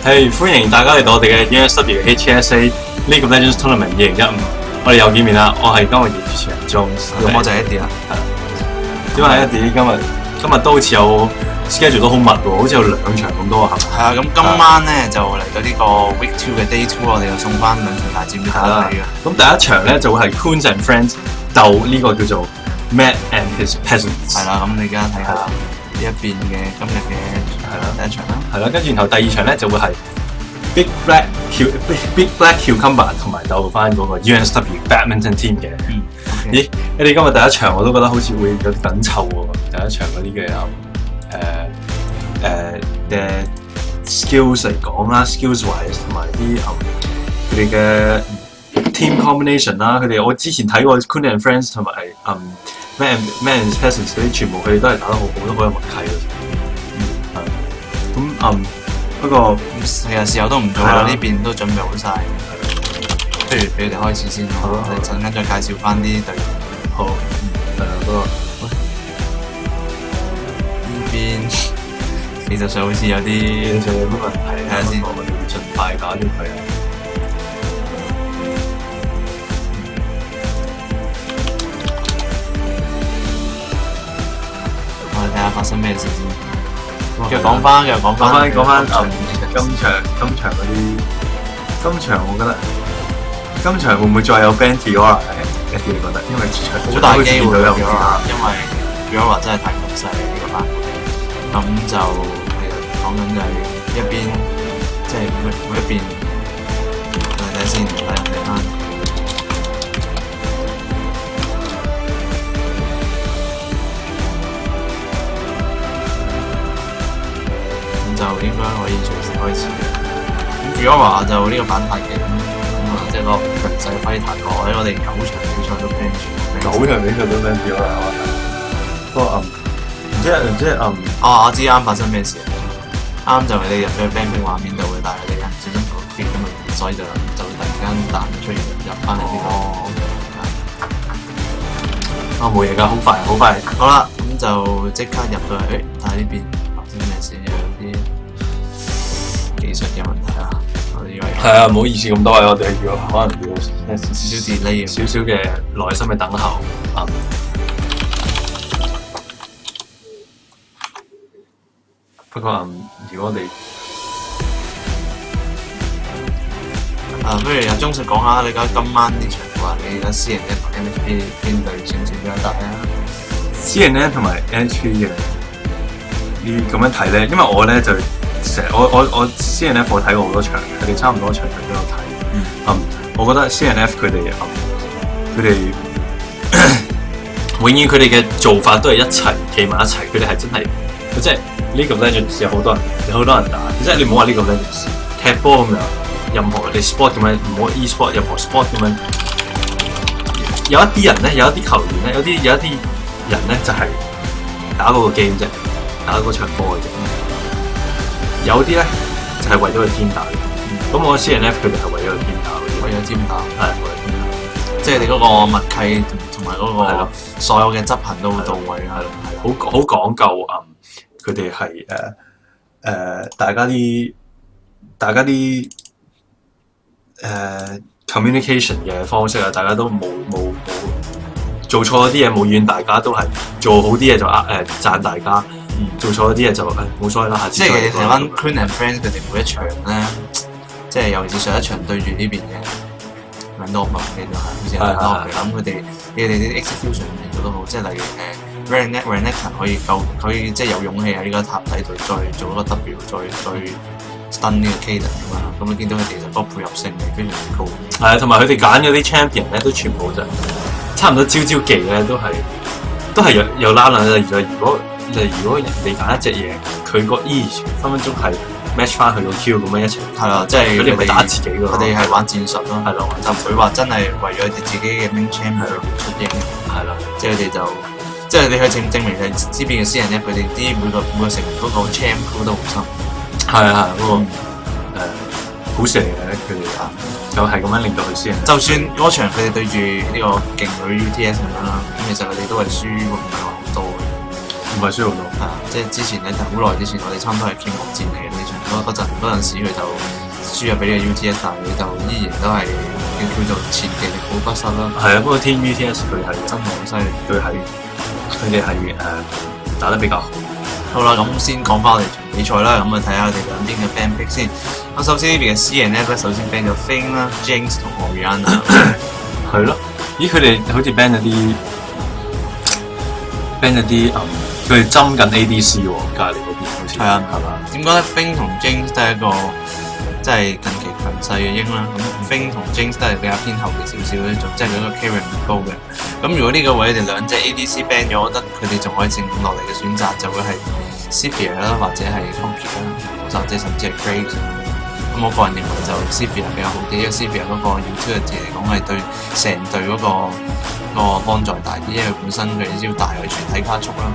係歡迎大家嚟到我哋嘅 UNSW HSA League of Legends Tournament 2015，我哋又見面啦！我係今日嘅主持人 Jones， 咁我就係 Eddie 啦。點解 Eddie 今日都好似有 schedule 都好密喎，好似有2場咁多係咪？係啊，咁今晚咧就嚟到呢個 Week 2嘅 Day 2，我哋又送翻2場大戰俾大家睇嘅。咁第一場咧就會係 Coons and Friends 鬥呢個叫做 Matt and His Peasants。係啦，咁你而家睇下呢一邊嘅今日嘅第一場啦。係啦，跟住然後第2場咧就會係 Big Black Cucumber 同埋鬥翻嗰個 UNSW Badminton Team 嘅。咦？你哋今日第一場我都覺得好似會有啲緊湊喎，第一場嗰啲嘅嘅 skills 嚟講啦 ，skills wise 同埋啲佢哋嘅 team combination 啦，佢哋我之前睇過 Coons and Friends 同埋Man and Peasants 嗰啲，全部佢哋都係打得好好，都好有默契嘅。咁不過其實時候都唔早啦，呢邊都準備好晒。不如俾佢哋開始先，我哋陣間再介紹翻啲隊員。好，不過呢邊技術上好似有啲問題，睇下先，我哋會盡快打咗佢啊！我哋睇下發生咩事先。繼續講翻今場嗰啲，今場我覺得今場會唔會再有 Ban Fiora 咧？你覺得？因為好大機會嘅，因為 Fiora 真係太強勢呢個版本。咁就其實講緊就係一邊，即係每一邊，睇下先，睇人哋翻。就應該可以隨時開始嘅。咁 Fiora 就呢個版太勁，即係個強勢揮太過，喺我哋9場比賽都 ban 住。9場比賽都 ban Fiora 不過唔知我知啱發生咩事。啱就係你入咗去 ban 嘅畫面度嘅，但係你唔小心個 click 咁啊，所以就突然間彈出現入翻嚟呢度。冇嘢㗎，好快好快。好啦，咁就即刻入到去，睇下呢邊發生咩事，有啲技術嘅問題啊！我以為係啊，唔好意思咁多位，我哋要可能要少少 delay，少少嘅耐心嘅等候。不過如果我哋不如阿鍾實講下你而家今晚呢場話，你而家 CNF 同 MHP 邊隊算唔算比較大啊 ？CNF 同埋 MHP 嘅你咁樣睇咧，因為我咧就成日我 CNF 我睇過好多場，佢哋差唔多場場都有睇。我覺得 CNF 佢哋永遠佢哋嘅做法都係一齊企埋一齊，佢哋係真係即係呢個 Legends 有好多人打，即係你唔好話呢個 Legends 踢波咁樣，任何你 sport 咁樣，唔好 e-sport 任何 sport 咁樣，有一啲人咧，有一啲球員咧，有一啲人咧就係打嗰個 game 啫，打嗰場波嘅啫。有啲咧就係為咗個 team 打嘅。咁我 CNF 佢哋係為咗個 team 打嘅，為咗 team 打，係為咗 team 打。即係你嗰個默契同埋嗰個所有嘅執行都好到位啦，好講究佢哋係大家啲communication 嘅方式啊，大家都冇做錯啲嘢冇怨大家，都係做好啲嘢就讚大家，做錯啲嘢就冇所謂啦。即係其實班 Queen and Friends 佢哋每一場咧，即係尤其是上一場對住呢邊嘅兩多麥嘅就係好似兩多嘅，咁佢哋啲 execution 做得好，即係例如Renekton 可以即係有勇氣喺呢個塔底度再做一個 W 再 stun 呢個 Kaden 咁樣，咁你見到佢哋其實嗰個配合性係非常之高。係啊，同埋佢哋揀嗰啲 champion 咧都全部就差唔多招技咧都係有拉啦。如果你揀一隻嘢，佢個 E 分分鐘係 match 翻佢個 Q 咁樣一齊。係啦，即係佢哋唔係打自己㗎，佢哋係玩戰術咯。係咯，就唔會話真係為咗佢哋自己嘅 main champ 去出應。係啦，即係佢哋即係你去證明係呢邊嘅私人咧，佢哋啲每個成員嗰個 champ 都好深。係啊，嗰個好蛇嘅佢哋就係咁樣令到佢私人。就算嗰場佢哋對住呢個勁女 UTS 咁樣啦，咁其實佢哋都係輸唔係話好多嘅。唔係輸好多。係啊，即係之前咧，好耐之前我哋差唔多係傾國戰嚟嘅呢場，嗰陣時佢就輸入俾呢個 UTS， 但係佢就依然都係叫做前期力保不失啦。係啊，不過 Team UTS 佢係真係好犀利，佢哋係打得比較好。好啦，咁先講翻我哋場比賽啦，咁啊睇下佢哋兩邊嘅 ban pick 先。咁首先呢邊嘅 CNF 咧，首先 ban 咗 Fing 啦、Jinx 同 Orianna。係咯，咦佢哋好似 ban 咗啲佢哋針緊 ADC 喎，隔離嗰邊好似。係啊，係嘛？點講咧 ？Fing 同 Jinx 都係一個即係近期強勢嘅鷹啦。咁 Fing 同 Jinx 都係比較偏後嘅少少咧，即係佢個 carry 唔高嘅。咁如果呢個位你哋兩隻 ADC ban 咗，我覺得佢哋仲可以剩落嚟嘅選擇就會係 Sivir 啦，或者係 Corki 啦，或者甚至係 Graves。咁我個人認為就 Sivir 比較好啲，因為 Sivir 嗰個 utility 嚟講係對成隊嗰個幫助大啲，因為本身佢只要大嘅全體加速啦。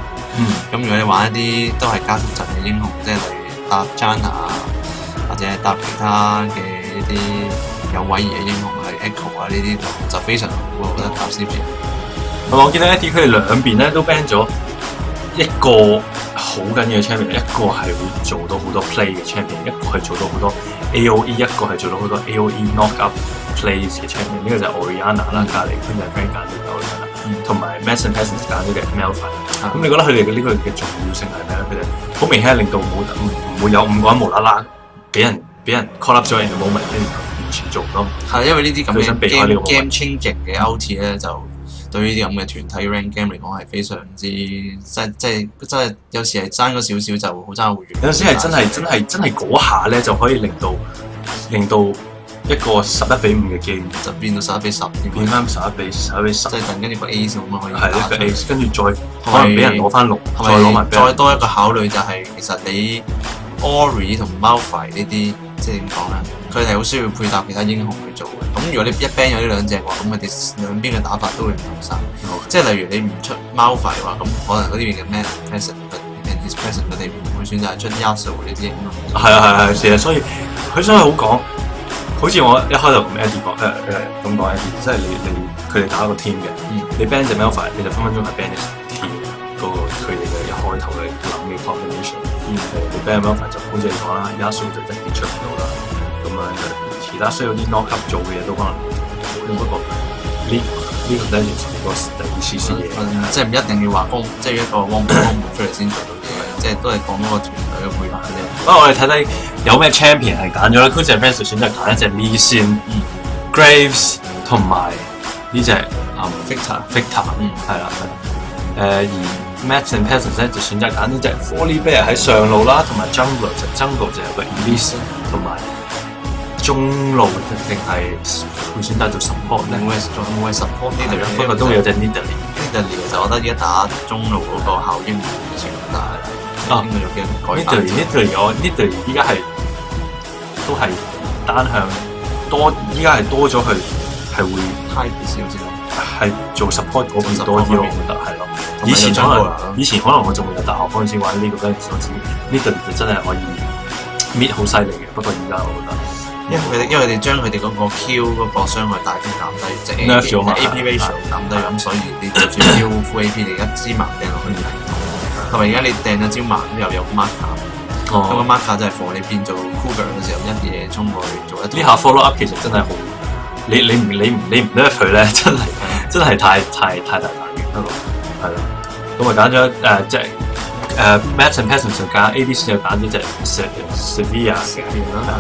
咁如果你玩一啲都係加速陣嘅英雄，即係例如搭 Janna 或者搭其他嘅一啲有位移嘅英雄，例如 Echo 啊呢啲就非常好，我覺得搭 Sivir。我見到一啲佢哋兩邊咧都 ban 咗一個好緊要嘅 champion， 一個係會做到好多 play 嘅 champion， 一個係做到好多 AOE， 一個係做到好多 AOE knock up plays 嘅 champion。呢個就係 Orianna 啦，隔離 Queen and Friends 揀咗 Orianna， 同埋 Mads and Peasants 揀咗嘅 Malphite。咁你覺得佢哋嘅呢個嘅重要性係咩咧？佢哋好明顯係令到唔會有5個人無啦啦俾人 call up 咗 in the moment， 跟住完全做唔到。係因為呢啲咁嘅 game changing 嘅 OT 咧就。對於呢啲咁嘅團體 rank game 嚟講係非常之即係有時係爭咗少少就好爭好遠。有時係真係嗰下咧就可以令到一個11比5嘅 game 就變到11比10，變翻11比10，即係等跟住個 ace 咁樣可以打。係一個 ace， 跟住再可能俾人攞翻6，再攞埋。再多一個考慮就係其實你 Ori 同 Malphite 呢啲即係點講咧？佢哋好需要配搭其他英雄去做嘅。咁如果你一 ban 咗呢兩隻嘅話，咁佢哋兩邊嘅打法都會唔同晒。即係例如你唔出 Malphite 嘅話，咁可能嗰邊嘅 Matt Present 佢哋唔會選擇出 Yasuo 呢啲英雄。係啊，其實所以佢好講，好似我一開頭同 Eddie 講咁講 Eddie， 即係佢哋打一個 team 嘅，你 ban 隻 Malphite， 你就分分鐘係 ban 隻 team 嗰個佢哋嘅一開頭嘅諗嘅 combination。你 ban Malphite 就好似你講啦 ，Yasuo 就一啲出唔到啦。其他需要啲 knock up 做嘅嘢都可能不過呢個咧就係個第二次試嘢，即係唔一定要話即係一個汪本出嚟先做到嘅，即係都係講嗰個團隊嘅配合啫。不過我哋睇睇有咩 champion 係揀咗啦 Queen and Friends 選擇揀一隻 Lee Sin、Graves 同埋呢隻Victor， 係啦，而 Mads and Peasants 咧就選擇揀呢隻 Volibear 喺上路啦，同埋 Jungle 就有個 Elise 同埋中路定係會選擇做 support 咧？會 support 呢隊，不過都會有隻 Nidalee。Nidalee 其實我覺得而家打中路嗰個效應唔算咁大，應該有機會改革。Nidalee 依家係都係單向多，依家係多咗去係會 type 少少，係做 support 嗰邊多啲咯，我覺得係咯。以前可能我仲會有大學嗰陣時玩呢個嗰陣時，我知 Nidalee 就真係可以搣好犀利嘅。不過而家我覺得，因為佢哋將佢哋嗰個 Q 嗰個傷害大幅減低，即係 AP ratio 減低咁，所以你就算 Q full AP 你一支盲掟落去係唔同，同埋而家你掟咗招盲又有 marker，咁個 marker 就係 for 你變做 Cougar 嘅時候一嘢衝過去做一。呢下 follow up 其實真係好，你唔 nerf 佢咧，真係太大打擊得咯，係咯。咁我揀咗即係Matt and Patterson 就揀 ADC 就揀咗隻 Sevilla 啦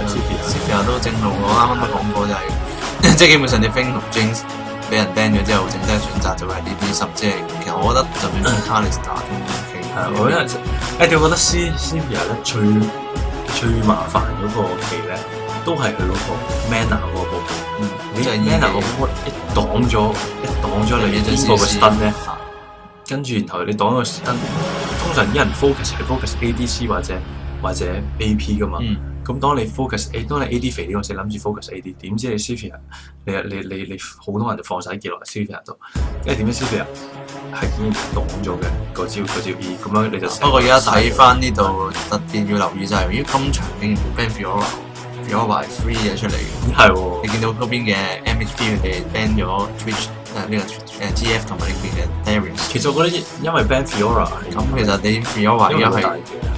，Sevilla 都正路。我啱啱都講過就係，即係基本上你 Fink 同 Jinx 俾人 ban 咗之後，剩低嘅選擇就係呢啲，甚至係其實我覺得就算 Kalista 都 OK。係啊，我覺得 Sevilla 咧最麻煩嗰個期咧，都係佢嗰個 mana 嗰個部分。你 mana 嗰個一擋咗你邊個嘅 stun 咧？跟住然後你擋個 stun，通常啲人 focus 係 focus ADC 或者 AP 噶嘛。咁當你 AD 肥呢個時，諗住 focus AD，點知你 Sevilla 你好多人就放晒啲技落 Sevilla 度，因為點解 Sevilla 係已經擋咗嘅個招 E， 咁樣你就不過而家睇翻呢度特別要留意就係，咦今場竟然冇 ban Fiora free 嘅出嚟嘅，係喎。你見到嗰邊嘅 MHP 佢哋 ban 咗 Twitch 呢個TF 同埋呢邊嘅 Darius。其實我覺得因為 ban Fiora 咁其實你 Fiora 而家係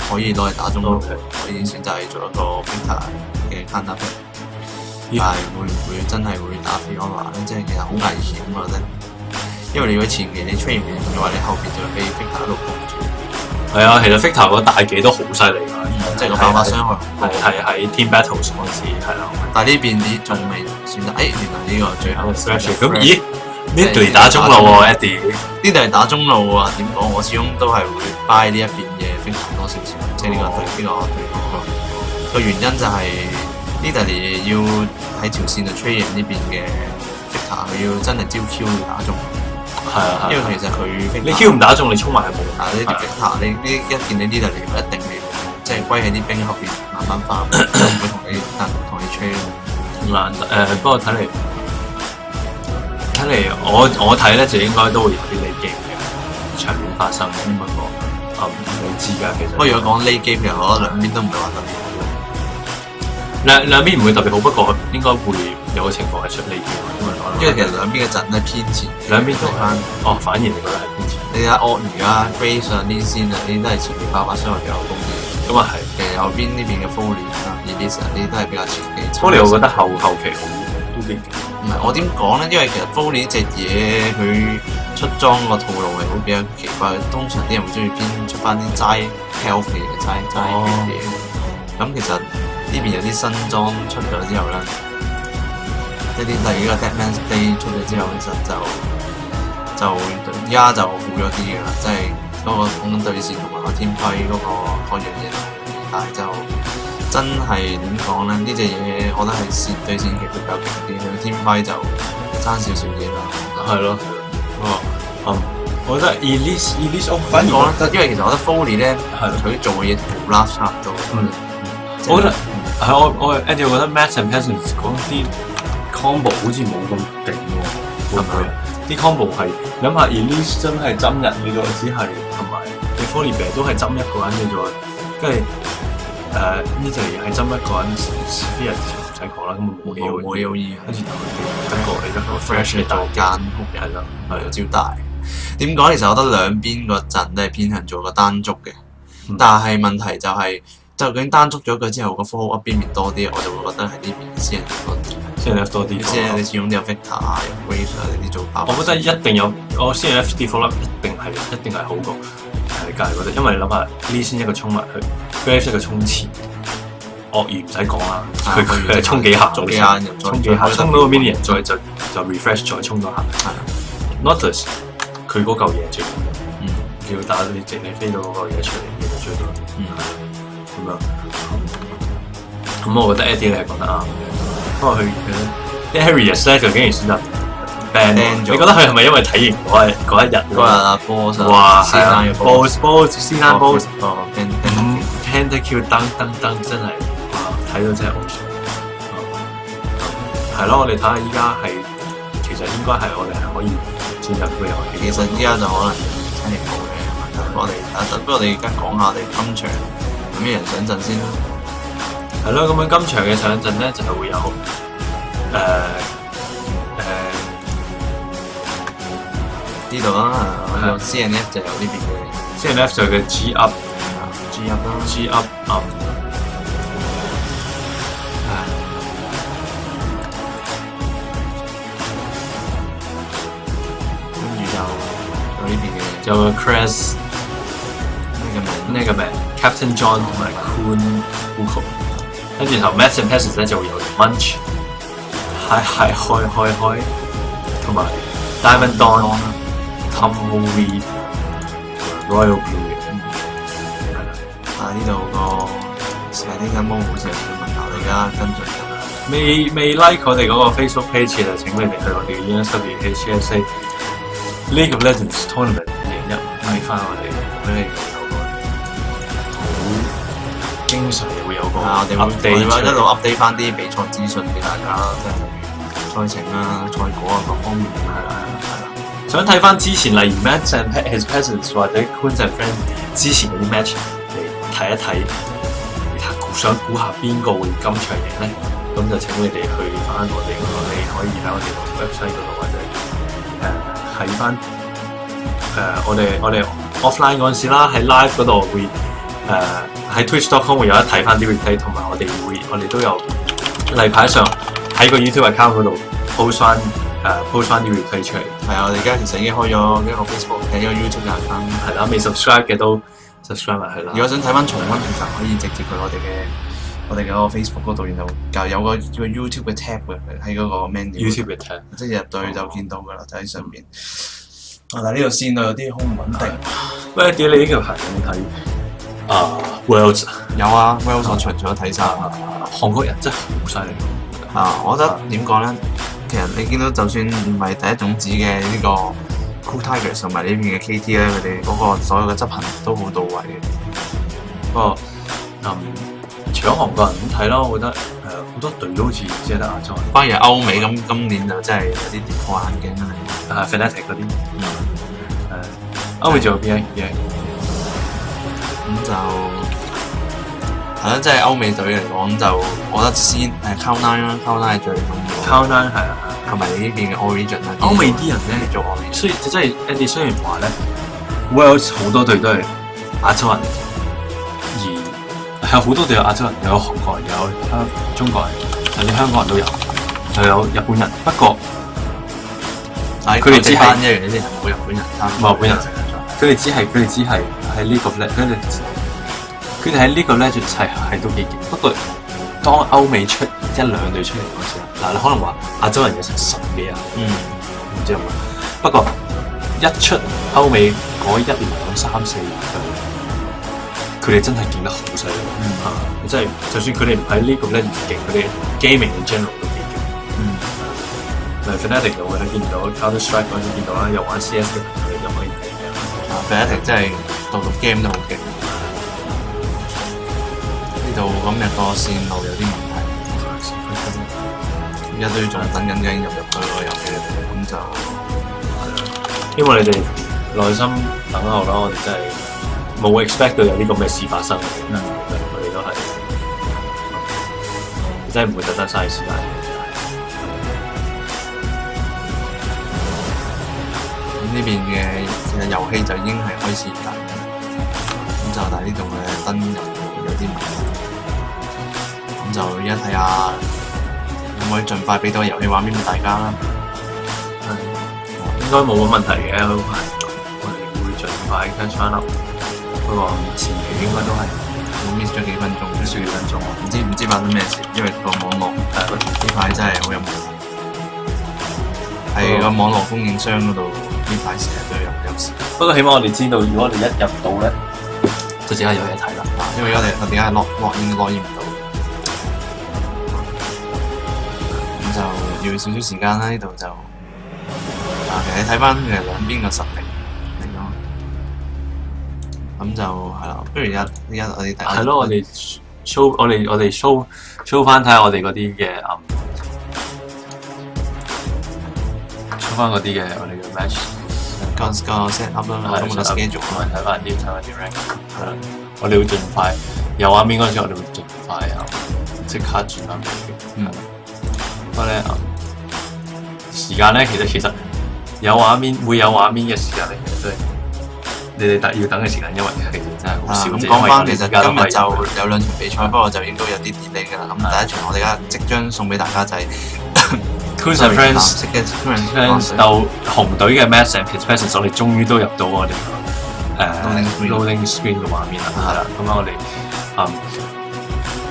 可以攞嚟打中路，可以選擇係做一個 Victor 嘅 counter pick，但係會唔會真係會打 Fiora 咧？即係其實好危險我覺得，因為你如果前期你 train 唔完嘅話，你後邊就會俾 Victor 喺度綁住。係啊，其實 Victor 個大技都好犀利㗎，即係個爆發傷害係喺 Team Battles 嗰陣時係啦。但係呢邊啲仲未選擇，原來呢個最後 Special 咁咦？Nidalee 打中路喎 ，Eddie。呢度係打中路啊？點講？我始終都係會 buy 呢一邊嘅 Victor 多少少，即係呢個對個原因就係 Nidalee 要喺條線度 train 呢邊嘅 Victor， 佢要真係招 Q 打中。係啊，因為其實佢你 Q 唔打中，你衝埋係冇用。但係呢啲 Victor，你一見你 Nidalee 一定係即係歸喺啲兵後邊慢慢翻，唔會同你 train。難不過睇嚟我睇咧就應該都會有啲呢 game 嘅場面發生。不過未知㗎其實。不過如果講呢 game 其實我覺得兩邊都唔係話特別好。兩邊唔會特別好，不過應該會有個情況係出呢 game，因為其實兩邊嘅陣都係偏前，兩邊都翻。反而你覺得係偏前？你睇鱷魚啊、Grace 啊呢先啊，呢啲都係前期爆發傷害比較高啲。咁啊係。其實後邊呢邊嘅 Foley 啊、Elise 呢啲都係比較前期。Foley 我覺得後期都幾勁。唔係我點講咧？因為其實 Foley 呢隻嘢佢出裝個套路係會比較奇怪，通常啲人會中意偏出翻啲齋 health 嘅嘢、齋嘅嘢。咁其實呢邊有啲新裝出咗之後咧，一啲例如呢個 Deadman's Blade 出咗之後，其實就而家就好咗啲嘅啦，即係嗰個講緊對線同埋個天輝嗰樣嘢，但係就真係點講咧？呢隻嘢我覺得係線對線其實比較勁啲，佢天輝就爭少少嘢啦。係咯，我覺得 Elise 反而講咧，因為其實我覺得 Foley 咧，佢做嘅嘢同 Last 差唔多。我覺得係我 Eddie 覺得 Matt and Patterson 講啲 combo 好似冇咁勁喎，會唔會？啲 combo 係諗下 Elise 真係針人嘅啫，只係同埋你 Foley 都係針一個人嘅啫，跟住Nidalee係針一個人 ，Sevilla 唔使講啦，咁冇 AOE， 跟住一個 fresh 嘅大間係啦，係招大。點講？其實我覺得兩邊個陣都係偏向做個單捉嘅，但係問題就係。究竟單捉咗佢之後，個 follow up 邊邊多啲，我就會覺得係呢邊先係多啲。先係多啲。你始終都有 Victor 啊、有 Grace 啊呢啲做爆。我覺得一定有，我先係 FD follow up 一定係好過係隔離嗰啲，因為你諗下呢先一個衝埋去 ，Grace 一個衝前，鱷魚唔使講啦，佢係衝幾下，衝到個 minion 再就 refresh 再衝多下。Nautilus 佢嗰嚿嘢最緊要，要打你直你飛到嗰嚿嘢出嚟，你就最多。咁我覺得 Eddie 你係講得啱嘅。不過佢嘅 Darius 咧就竟然選擇 ban 咗。你覺得佢係咪因為體型嗰一日？嗰日阿波就哇，先生嘅 Boss 先生 Boss ，Pentakill Pentakill 噔真係哇，睇到真係好爽。係咯，我哋睇下依家係其實應該係我哋係可以進入個遊戲。其實依家就可能親型號嘅，我哋不過我哋而家講下我哋今場有咩人上陣先啦。係咯，咁樣今場嘅上陣咧就係會有呢度啦，有 CNF 就有呢邊嘅 CNF 就嘅 G Up 啦 G Up 跟住就有呢邊嘅就有 Chris 呢個名 Captain John 同埋 Kun Buko， 跟住頭 Max and Passes 咧就會有 Munch Hi 開同埋 Diamond Dawn、Tumbleweed、Royal Blue 呢度個 Spending Ammo 好似有啲問題，我哋而家跟進緊啦。未 like 我哋嗰個 Facebook page 就請你哋去我哋嘅 INSWHSA League of Legends Tournament 2021睇翻我哋俾你有個好經常會有個我哋會一路 update 翻啲比賽資訊俾大家啦，即係賽程啊、賽果啊各方面係啦。想睇翻之前例如 Max and His Peasants 或者 Queens and Friends 之前嗰啲 match 嚟睇一睇，想估下邊個會今場贏咧？咁就請你哋去翻我哋嗰個，你可以喺我哋個 website 嗰度或者喺翻我哋 offline 嗰陣時啦，喺 live 嗰度會喺 Twitch.com 會有得睇翻啲 replay， 同埋我哋都有例牌上喺個 YouTube account 嗰度 post 翻啲 replay 出嚟。係啊，我哋而家其實已經開咗一個 Facebook 嘅一個 YouTube account，係啦，未 subscribe 嘅都 subscribe 埋去啦。如果想睇翻重溫，其實可以直接去我哋嘅個 Facebook 嗰度，然後就有個 YouTube 嘅 tab 嘅喺嗰個 menu。YouTube 嘅 tab， 即係入到就見到㗎啦，就喺上邊。但係呢度線路有啲好唔穩定。喂，屌你呢條牌有冇睇？Worlds 有啊 ，Worlds 我除咗睇晒。韓國人真係好犀利。我覺得點講咧？其實你見到就算唔係第一種子嘅呢個 Cool Tigers 同埋呢邊嘅 KT 咧，佢哋嗰個所有嘅執行都好到位嘅。不過除咗韓國人咁睇咯，我覺得好多隊都好似只係得亞洲人。反而歐美咁今年就真係有啲跌破眼鏡啦。Fnatic 嗰啲。歐美仲有邊一嘢？咁就係啦，即係歐美隊嚟講就，我覺得先Cloud9 啦，Cloud9係最重要。Cloud9係啊，同埋呢邊嘅 Origin 啦。歐美啲人咧做 Origin，雖然話咧 ，Worlds 好多隊都係亞洲人嚟嘅，而係好多隊有亞洲人，有韓國人，有中國人，甚至香港人都有，又有日本人。不過佢哋只係一樣嘢先，冇日本人參與。冇日本人佢哋只係喺呢個 Legends，佢哋喺呢個 Legends 係都幾勁。不過當歐美出一兩隊出嚟嗰時候，你可能話亞洲人有成10幾人，唔知有冇。不過一出歐美嗰1、2、3、4隊，佢哋真係勁得好犀利。即係就算佢哋唔喺呢個 Legends 勁，佢哋 gaming in general 都幾勁。Fnatic 我哋見到 Counter Strike 嗰陣見到啦，又玩 CS 嘅朋友又可以睇嘅。Fnatic 真係度 game 都好勁。呢度咁嘅個線路有啲問題，而家都要仲等緊嘅入到個遊戲裏邊，咁就希望你哋耐心等候啦，我哋真係冇 expect 到有啲咁嘅事發生。我哋都係真係唔會特登嘥時間。呢邊嘅其實遊戲就已經係開始緊，咁就但係呢度嘅登入有啲問題，咁就而家睇下可唔可以盡快俾到遊戲畫面俾大家啦。應該冇乜問題嘅，我哋會盡快 catch 翻up。不過前期應該都係我 miss 咗幾分鐘，miss 咗幾分鐘，唔知發生咩事，因為個網絡呢排真係好有問題，係個網絡供應商嗰度。呢排成日都有事，不過起碼我哋知道，如果我哋一入到咧，就即刻有嘢睇啦。因為我哋而家落影唔到，咁就要少少時間啦。呢度就其實你睇翻佢哋兩邊嘅實力嚟講，咁就係啦。不如而家我哋係咯，我哋 show 翻睇下我哋嗰啲嘅show 翻嗰啲嘅我哋嘅 match 個 set up 啦，咁我哋 schedule 睇翻啲 rank 係啦，我哋會盡快有畫面嗰陣時，我哋會盡快即刻轉翻俾佢。不過咧時間咧，其實有畫面會有畫面嘅時間咧，其實都係你哋要等嘅時間，因為係真係好少。咁講翻，其實今日就有兩場比賽，不過就應該有啲 delay 㗎啦。咁第一場我哋而家即將送俾大家就係 Queens and Friends 鬥紅隊嘅 Mads and Pistons， 我哋終於都入到我哋loading screen 嘅畫面啦。係啦，咁我哋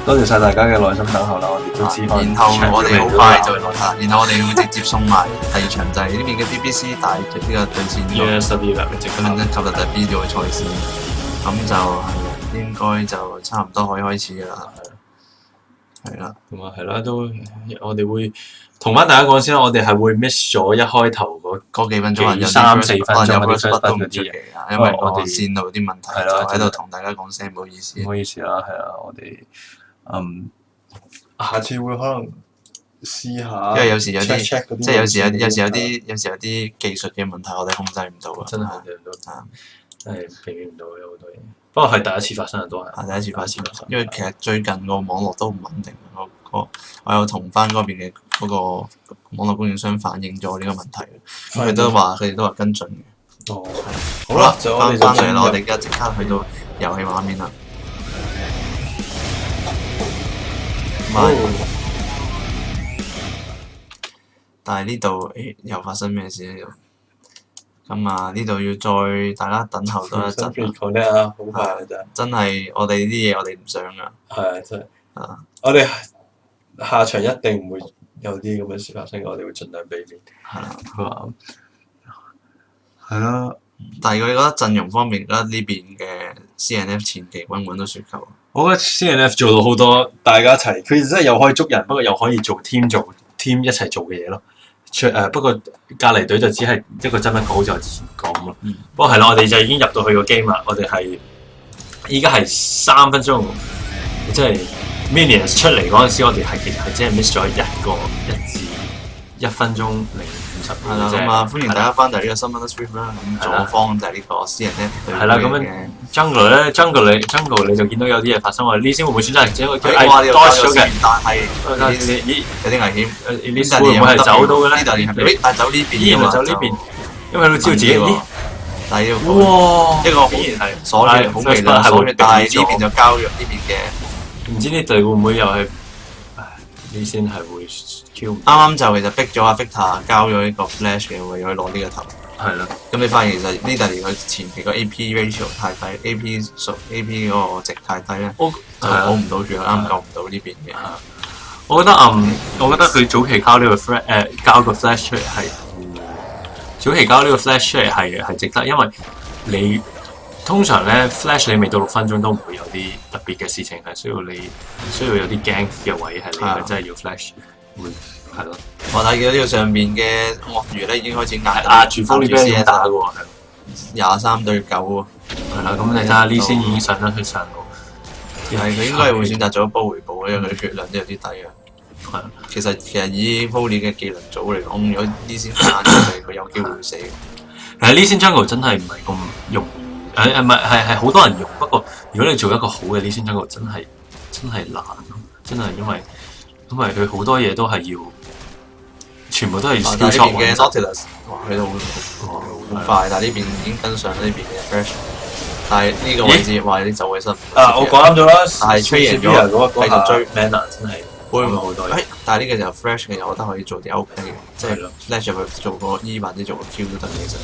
多謝晒大家嘅耐心等候啦，我哋都知。然後我哋好快就然後我哋會直接送埋第二場就係呢邊嘅 BBC 大呢個對戰USW 嘅咁樣級別就 B 組嘅賽事，咁就應該就差唔多可以開始㗎啦。係啦，咁啊係啦，都我哋會同翻大家講先啦，我哋係會 miss 咗一開頭嗰幾分鐘，有3-4分鐘嗰啲 first 都唔出奇啊，因為我哋線路啲問題，係啦，就喺度同大家講聲唔好意思。唔好意思啦，係啦，我哋下次會可能試下，因為有時有啲即係有時有啲技術嘅問題，我哋控制唔到啊，真係控制唔到，真係避免唔到有好多嘢。不過係第一次發生嘅都係，第一次發生，因為其實最近個網絡都唔穩定，我有同翻嗰邊嘅嗰個網絡供應商反映咗呢個問題，佢哋都話跟進嘅。哦，好啦，翻嚟啦，我哋而家即刻去到遊戲畫面啦。但係呢度又發生咩事咧？咁呢度要再大家等候多一陣。講得啊，好快㗎咋！真係我哋啲嘢我哋唔想噶。係啊，真係。我哋下場一定唔會有啲咁嘅事發生，我哋會盡量避免。係啦。係啦。但係佢覺得陣容方面，覺得呢邊嘅 CNF 前期穩唔穩到雪球？我覺得 CNF 做到好多大家一齊，佢真係又可以捉人，不過又可以做 team 一齊做嘅嘢咯。不過隔離隊就只係一個真一個，好似我之前講咁咯。不過係啦，我哋就已經入到去個 game 啦。我哋係依家係3分鐘，即係 Minions 出嚟嗰陣時，我哋其實係只係 miss 咗1至1分鐘0.50。係啦，咁歡迎大家翻嚟呢個新聞 stream 啦。咁左方就係呢個 CNF 隊嘅。係啦，咁樣 Jungle 你就見到有啲嘢發生喎。呢先會唔會選擇整個多咗嘅？但係咦有啲危險。呢會唔會係走到嘅咧？但係走呢邊，依然係走呢邊，因為佢知道自己咦，但係哇一個依然係鎖住好微量鎖住，但係呢邊就交咗呢邊嘅。唔知呢隊會唔會又係呢先係會 Q？啱啱就其實逼咗阿 Victor 交咗呢個 flash 嘅，為咗攞呢個頭。係啦，咁你發現其實呢隊連佢前期個 AP ratio 太低，AP 嗰個值太低咧，就保唔到住，啱救唔到呢邊嘅。我覺得佢早期交呢個 交個 flash 出嚟係，早期交呢個 flash 出嚟係值得，因為你通常咧 flash 你未到6分鐘都唔會有啲特別嘅事情係需要有啲驚嘅位係你真係要 flash 會係咯。我睇見到呢個上面嘅鱷魚咧已經開始壓住 Foley 打嘅喎，23對9喎。係啦，咁你睇下呢先已經上得去上路。係佢應該係會選擇做一波回補，因為佢血量都有啲低啊。係。其實以 Foley 嘅技能組嚟講，如果呢先打出嚟，佢有機會死。呢先 Jungle 真係唔係咁容易，唔係好多人用。不過如果你做一個好嘅呢先 Jungle 真係難，真係因為佢好多嘢都係要，全部都係 skill shot 嘅 Nautilus， 去到好快，但係呢邊已經跟上呢邊嘅 Fresh， 但係呢個位置話你就會失。我講啱咗啦，但係吹贏咗，繼續追 Mana 真係會唔會好多嘢？但係呢個就 Fresh 嘅，我覺得可以做啲 OK 嘅，即係 Flash 入去做個 E 或者做個 Q 都得其實。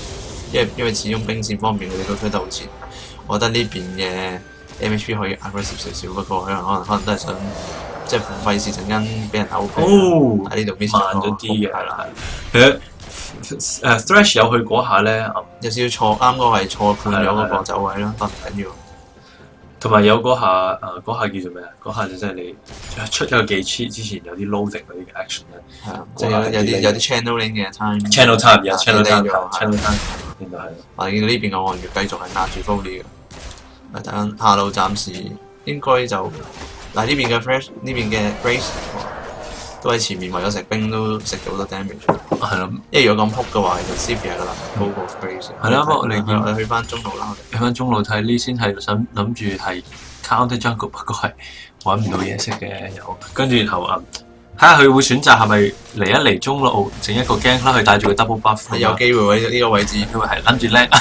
因為始終兵線方面佢哋都推得好前，我覺得呢邊嘅 MHP 可以 aggressive 少少，不過可能都係想即係費事陣間俾人勾喺呢度 miss 慢咗啲嘅，係啦。其實Thresh 有去嗰下咧，有少少錯，啱嗰個係錯判咗嗰個走位啦，不過唔緊要。同埋有嗰下嗰下叫做咩啊？嗰下就真係你出咗個技之前有啲 loading 嗰啲嘅 action 咧，係啊，即係有啲 channeling 嘅 channel time 有 channel time 咗 channel time 應該係。我見到呢邊嘅岸月繼續係壓住 Foley 嘅，睇緊下路暫時應該就嗱呢邊嘅 Fresh 呢邊嘅 Grace 都喺前面為咗食冰都食咗好多 damage。係咯，因為如果咁撲嘅話，其實 Sivir 嘅能力高過 Grace。係啦，不過你見我哋去翻中路啦，去翻中路睇呢先係諗住係 counter jungle，不過係揾唔到嘢食嘅有，跟住然後睇下佢會選擇係咪嚟一嚟中路整一個 gank 啦，佢帶住個 double buff 係有機會喎呢個位置，因為係諗住叻，但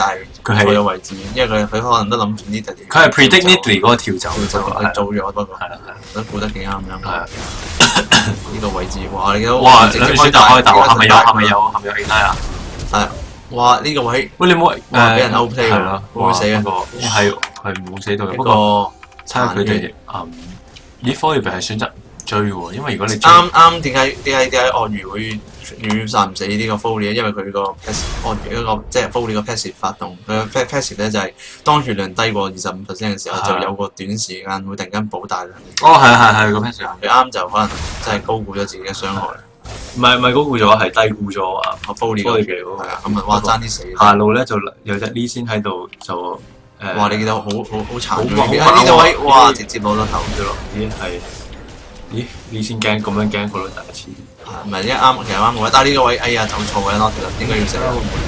係佢係錯咗位置，因為佢可能都諗住呢度。佢係 predict Nidalee 嗰個跳走，佢做咗不過係啦，都估得幾啱咁。係啊，呢個位置哇，你見到哇，直接選擇開大，係咪有 A 拉啊？係哇呢個位喂，你冇俾人 outplay 係咯，會唔會死啊？係冇死到嘅，一不過個睇下佢哋呢 Foley 係選擇追喎，因為如果你啱點解鱷魚會殺唔死呢個 Foley 咧？因為佢個 passive 鱷魚嗰個即係 Foley 個 passive 發動，佢嘅 passive 咧就係當血量低過25% 嘅時候，就有個短時間會突然間補大量。哦，係個 passive，佢啱就可能真係高估咗自己嘅傷害。唔係高估咗，係低估咗啊 Foley 嘅係啊，咁啊哇爭啲死。下路咧就有隻呢先喺度就哇！你見到好殘好呢個位哇直接攞咗頭咗咯。咦呢先驚咁樣驚佢都第一次。唔係一啱，其實啱嘅，但係呢個位哎呀走錯嘅 Nautilus 應該要食，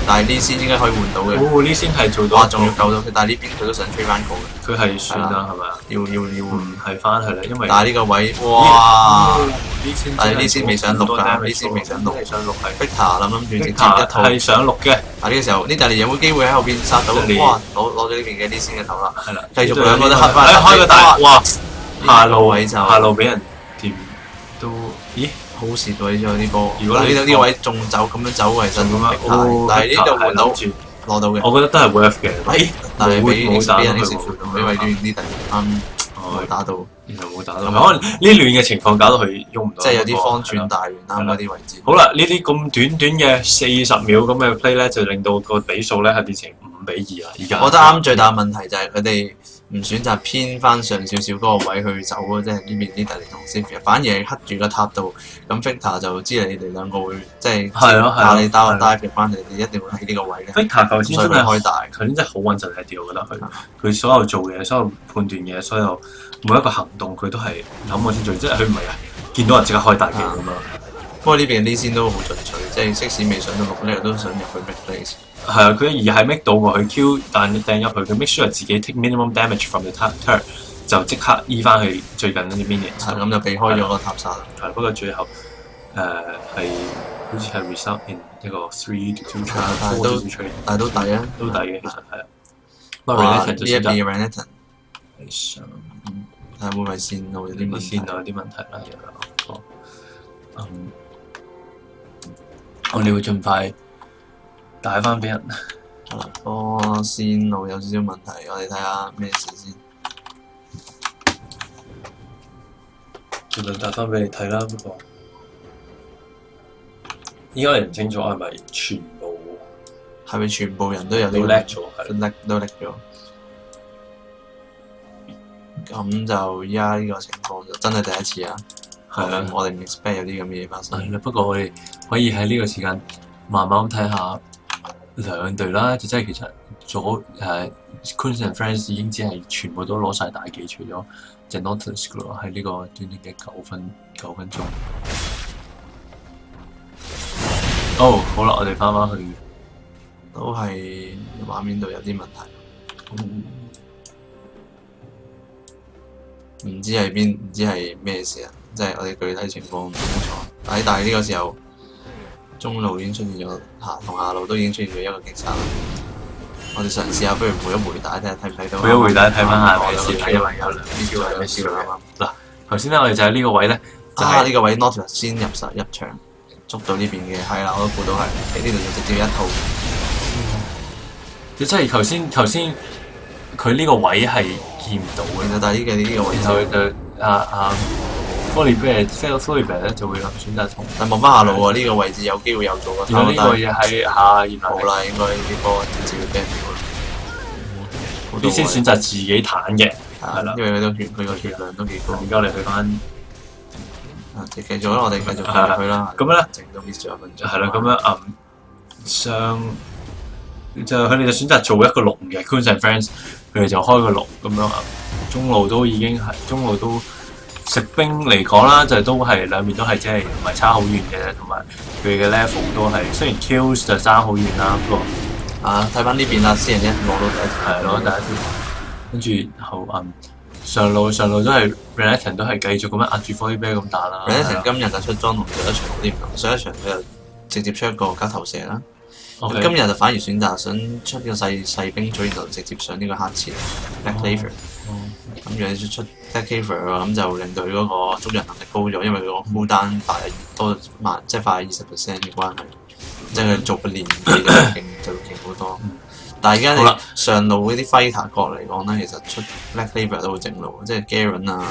但係呢先應該可以換到嘅。哦，呢先係做到。哇！仲要救到佢，但係呢邊佢都想追翻過嘅。佢係算啦，係咪啊？要換係翻去啦，因為。但係呢個位哇！但係呢先未上六㗎，呢先未上六。上六係。Victor 諗住直接一套。係上六嘅。但係呢個時候，呢Nidalee有冇機會喺後邊殺到？哇！攞咗呢邊嘅呢先嘅頭啦。係啦。繼續兩個都黑翻。開個大哇！下路位就下路俾人掂都咦？好蝕喎！呢啲波，如果呢個位仲走咁樣走為真咁樣，但係呢度換到攞到嘅，我覺得都係 worth 嘅。但係俾人 execute 到，因為呢啲啱冇打到，然後冇打到，可能呢亂嘅情況搞到佢喐唔到，即係有啲方寸大完啱嗰啲位置。好啦，呢啲咁短嘅40秒咁嘅 play 咧，就令到個比數咧係變成5-2啦。而家我覺得啱最大嘅問題就係佢哋唔選擇偏翻上少少嗰個位去走啊，即係呢邊Nidalee同 Sivir，反而係黑住個塔度，咁 Victor 就知你哋兩個會即係打你打 dive 翻嚟，你一定會喺呢個位咧。Victor 頭先真係開大，頭先真係好穩陣喺啲，我覺得佢所有做嘢、所有判斷嘢、所有每一個行動，佢都係諗過先做，即係佢唔係啊見到人即刻開大嘅咁嘛。不過呢邊呢先都好進取，即係即使未上到6呢，都想入去 mid place。係啊，佢而係 make 到喎，佢 Q 但掟入去，佢 make sure 自己 take minimum damage from the turret， 就即刻醫翻去最近嗰啲 minions。係咁就避開咗個塔殺。係不過最後係好似係 result in 一個3-2 trade，但係都抵啊，都抵嘅其實係啊。呢一邊嘅 Renekton 係上睇下會唔會線路有啲問題啦，又有我哋會盡快帶翻俾人。個線路有少少問題，我哋睇下咩事先。盡量帶翻俾你睇啦，不過依家你唔清楚係咪全部？係咪全部人都有啲叻咗？都叻咗。咁就依家呢個情況就真係第一次啊！係啦，我哋唔 expect 有啲咁嘅嘢發生。係啦，不過我哋可以喺呢個時間慢慢睇下兩隊啦，就真係其實Queens and Friends 已經只係全部都攞晒大技，除咗隻 Nautilus 嘅咯，喺呢個短短嘅9分鐘。好啦，我哋翻返去，都係畫面度有啲問題。唔知係邊，唔知係咩事啊！即係我哋具體情況唔清楚。但係呢個時候，中路已經出現咗同下路都已經出現咗一個擊殺啦。我哋嘗試下，不如回一回帶睇下睇唔睇到。回一回帶睇翻下咩事啦，因為有兩啲招係咩招啊嘛。嗱，頭先咧我哋就喺呢個位咧，就係呢個位 Nautilus 先入場，捉到呢邊嘅係啦，我都估到係喺呢度就直接一套。即係頭先佢呢個位係見唔到嘅，但係呢個位然後就Foley咧就會選擇同，但望翻下路喎，呢個位置有機會有做嘅。然後呢個嘢喺下，好啦，應該呢波直接要 ban 咗啦。好啲先選擇自己彈嘅，係啦，因為佢個血量都幾高。而家我哋去翻繼續啦，我哋繼續講佢啦。咁咧整到 miss 咗一分鐘。係啦，咁樣就佢哋就選擇做一個龍嘅 Coons and Friends，佢哋就開個龍咁樣中路都已經係中路都食兵嚟講啦，就都係兩邊都係即係唔係差好遠嘅，同埋佢嘅 level 都係雖然 kills 就爭好遠啦，不過睇翻呢邊啦，私人一攞到第一係咯第一條，跟住後上路都係 Renekton 都係繼續咁樣壓住 Void Bear 咁打啦。Renekton 今日就出裝同上一場好啲唔同，上一場佢就直接出一個加投射啦。Okay. 今日就反而選擇想出呢個細兵組，然後直接上呢個黑切 Black Cleaver。咁樣出 Black Cleaver 咁就令到佢嗰個捉人能力高咗，因為佢個 cooldown 快多即係快20% 嘅關係，即係佢做個連技就勁好多。但係而家你上路嗰啲 fighter 角嚟講咧，其實出 Black Cleaver 都會正路，即係 Garen 啊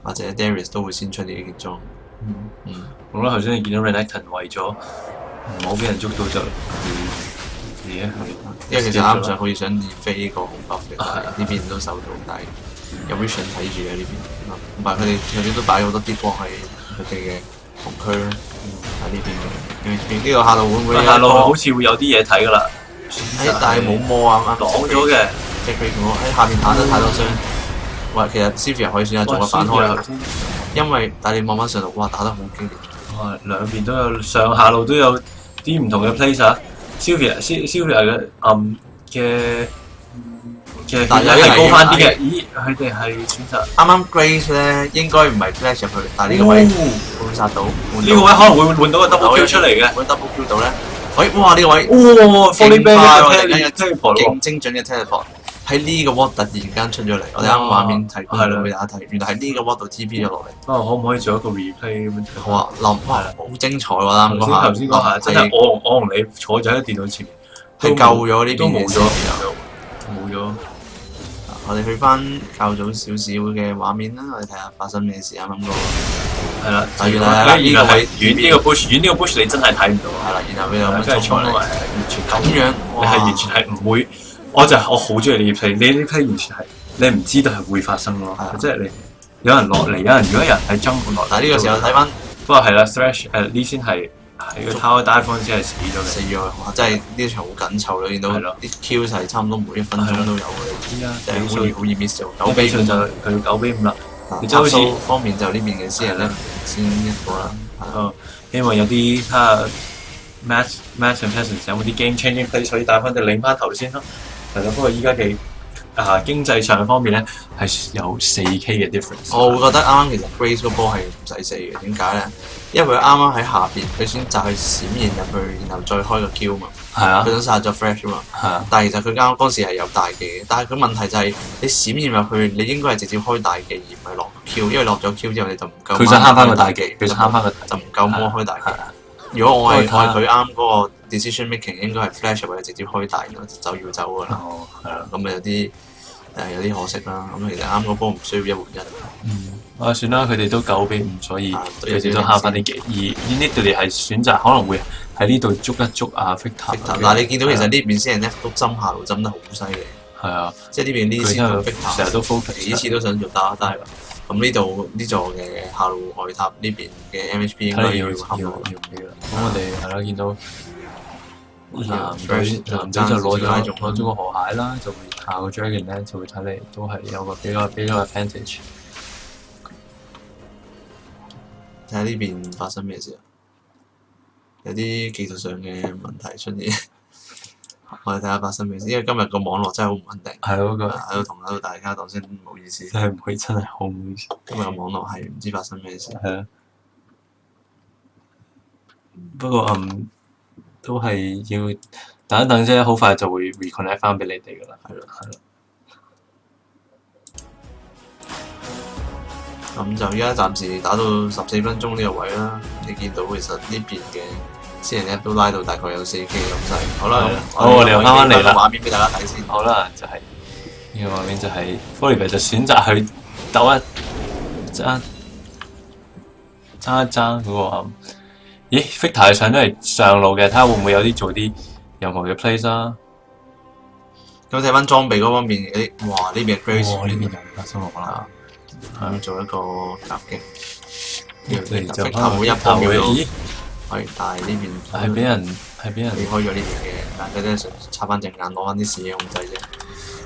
或者 Darius 都會先出呢啲裝。好啦，頭先你見到 Renekton 為咗唔好俾人捉到就自己去，因為其實啱上好似想練飛呢個紅 buff 嘅，但係呢邊都收到，但係有 vision 睇住嘅呢邊，同埋佢哋都擺好多啲光喺佢哋嘅紅區啦，喺呢邊嘅。呢個下路會唔會？下路好似會有啲嘢睇㗎啦。但係冇魔啊，擋咗嘅。即係佢同我喺下面彈得太多傷。喂，其實 Sylvia 可以選擇做個反開，因為但係你望翻上路，哇打得好激烈。哇，兩邊都有上下路都有啲唔同嘅 place 啊。Sylvia 嘅血係高翻啲嘅。咦，佢哋係選擇啱啱 Grace 咧，應該唔係 flash 入去，但係呢個位會殺到。呢個位可能會換到個 double kill 出嚟嘅。會 double kill 到咧？哇！呢個位哇 Void Bear 勁精準嘅 teleport 喺呢個 ward 突然間出咗嚟。我哋啱畫面睇過俾大家睇，原來喺呢個 ward 度 TP 咗落嚟。可唔可以做一個 replay 咁樣？好啊，好精彩喎！啱頭先嗰下真係我同你坐咗喺電腦前面，係救咗呢邊都冇咗。我哋去翻較早少少嘅畫面啦，我哋睇下發生咩事啱啱嗰個。係啦，原來呢個位遠呢個 bush 你真係睇唔到。係啦，然後佢又真係衝落嚟，完全咁樣，你係完全係唔會。我好中意你呢 play，你呢 play 完全係你唔知道係會發生咯。即係你有人落嚟，如果有人喺 jungle 落嚟。但係呢個時候睇翻，不過係啦 ，Thresh 呢先係喺個 tower dive 方先係死咗。哇！真係呢場好緊湊啦，見到啲 Q 係差唔多每一分鐘都有嘅，即係好易 miss 咗。9比5就佢9比5啦。你就好似方面就呢邊嘅私人咧先一個啦。希望有啲睇下 Max and Presence 有冇啲 game changing play 可以帶翻隻領翻頭先咯。係咯，不過依家嘅經濟上方面咧係有4K 嘅 difference。我會覺得啱啱其實 Grace 個波係唔使死嘅，點解咧？因為佢啱啱喺下邊，佢選擇去閃現入去，然後再開個 Q 嘛。係啊。佢想殺咗 Fresh 嘛。係啊。但係其實佢啱嗰時係有大技嘅，但係佢問題就係你閃現入去，你應該係直接開大技，而唔係落 Q，因為落咗 Q 之後你就唔夠。佢想慳翻個大技，佢想慳翻個就唔夠魔開大技。如果我係佢啱嗰個 decision making， 應該係 flash 或者直接開大，然後就要走㗎啦。係啦，咁咪有啲可惜啦。咁其實啱嗰波唔需要1換1。算啦，佢哋都9比5，所以佢哋都慳翻啲技。而呢度哋係選擇可能會喺呢度捉一捉Victor。嗱，你見到其實呢邊先係 Net 都針下路針得好犀利。係啊，即係呢邊呢啲先 Victor 成日都 focus，幾次都想做打低。咁呢度呢座嘅下路外塔呢邊嘅 MHP 應該要合咯。咁我哋係啦，見到男仔就攞咗個河蟹啦，就會下個 Dragon 咧就會睇嚟都係有個比較 advantage。睇下呢邊發生咩事啊？有啲技術上嘅問題出現。我哋睇下發生咩事，因為今日個網絡真係好唔穩定。係咯，喺度大家講聲唔好意思。真係唔好意思，真係好唔好意思。今日個網絡係唔知發生咩事。係啊。不過都係要等一等啫，好快就會 reconnect 翻俾你哋噶啦。係咯。咁就而家暫時打到14分鐘呢個位啦。你見到其實呢邊嘅私人 app 都拉到大概有4K 咁滯。好啦，我哋又啱啱嚟啦。畫面俾大家睇先。好啦，就係呢個畫面就係 Volibear 就選擇去鬥爭嗰個咦 Victor 上咗嚟上路嘅，睇下會唔會有啲做啲任何嘅 plays 啦。咁睇翻裝備嗰方面，哇呢邊 Grace 哇！呢邊又發生落啦，咁做一個夾擊，嚟就擊頭一波秒到，咦？係，但係呢邊係俾人避開咗呢邊嘅，但係佢都係插翻隻眼攞翻啲視野控制啫。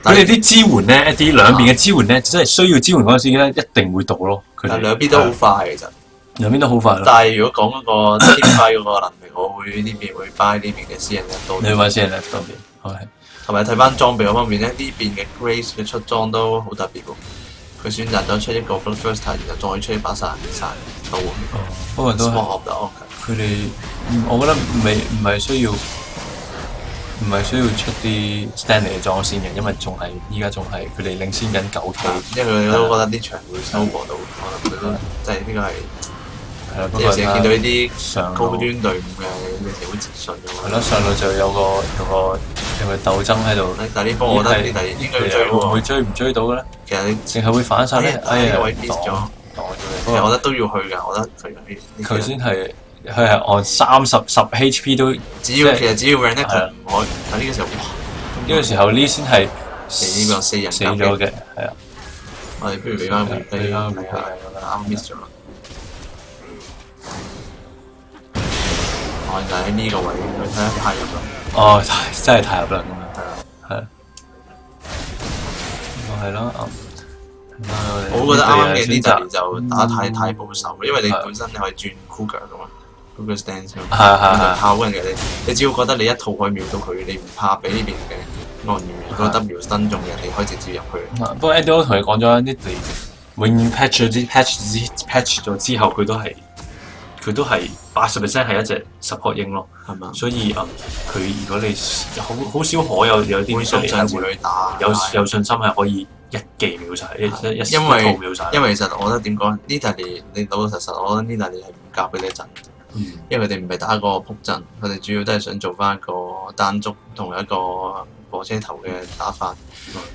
佢哋啲支援咧，一啲兩邊嘅支援咧，真係需要支援嗰陣時咧，一定會到咯。佢哋但係兩邊都好快其實，兩邊都好快咯。但係如果講嗰個天揮嗰個能力，我會呢邊會 buy 呢邊嘅私人人多啲。你話先 left 嗰邊，OK。同埋睇翻裝備嗰方面咧，呢邊嘅 Grace 嘅出裝都好特別喎。佢選擇咗出一個 Bloodthirster，然後再出一把殺刀。不過都係佢哋，我覺得唔係需要出啲 Stanley 嘅裝先嘅，因為依家仲係佢哋領先緊9K。因為佢哋都覺得啲場會收過到，可能佢都即係呢個係。係啦，即係有時見到呢啲上高端隊伍嘅，你哋好自信㗎係咯，上路就有個鬥爭喺度。但係呢波我覺得你哋應該要追喎。會追唔追到嘅咧？其實你淨係會反殺咧？呢個位 miss 咗。擋咗其實我覺得都要去㗎，我覺得佢先係按10 HP 都。其實只要 Renekton 唔可以，但呢個時候哇！呢個時候呢先係呢個4人死咗嘅，係啊。我哋不如俾翻回飛啦，啱 miss 咗啦。我就喺呢個位，佢睇得太入啦。哦，真係太入啦咁樣。係啊。係咯，我覺得啱嘅呢陣就打太保守，因為你本身你可以轉 Cougar 噶嘛，Cougar stance 咁，就靠嗰陣嘅你只要覺得你一套可以秒到佢，你唔怕俾呢邊嘅岸員個 W 登中嘅，你可以直接入去。不過 Eddie 都同你講咗，呢嚟永遠 patch 咗之後，佢都係80% 係一隻 support 英咯，係嘛？所以佢如果你好少可有啲出嚟係會有信心係可以一記秒晒，一套秒晒。因為其實我覺得點講，呢達利你老老實實，我覺得呢達利係唔夾佢哋陣，因為佢哋唔係打個撲陣，佢哋主要都係想做翻一個單足同一個火車頭嘅打法。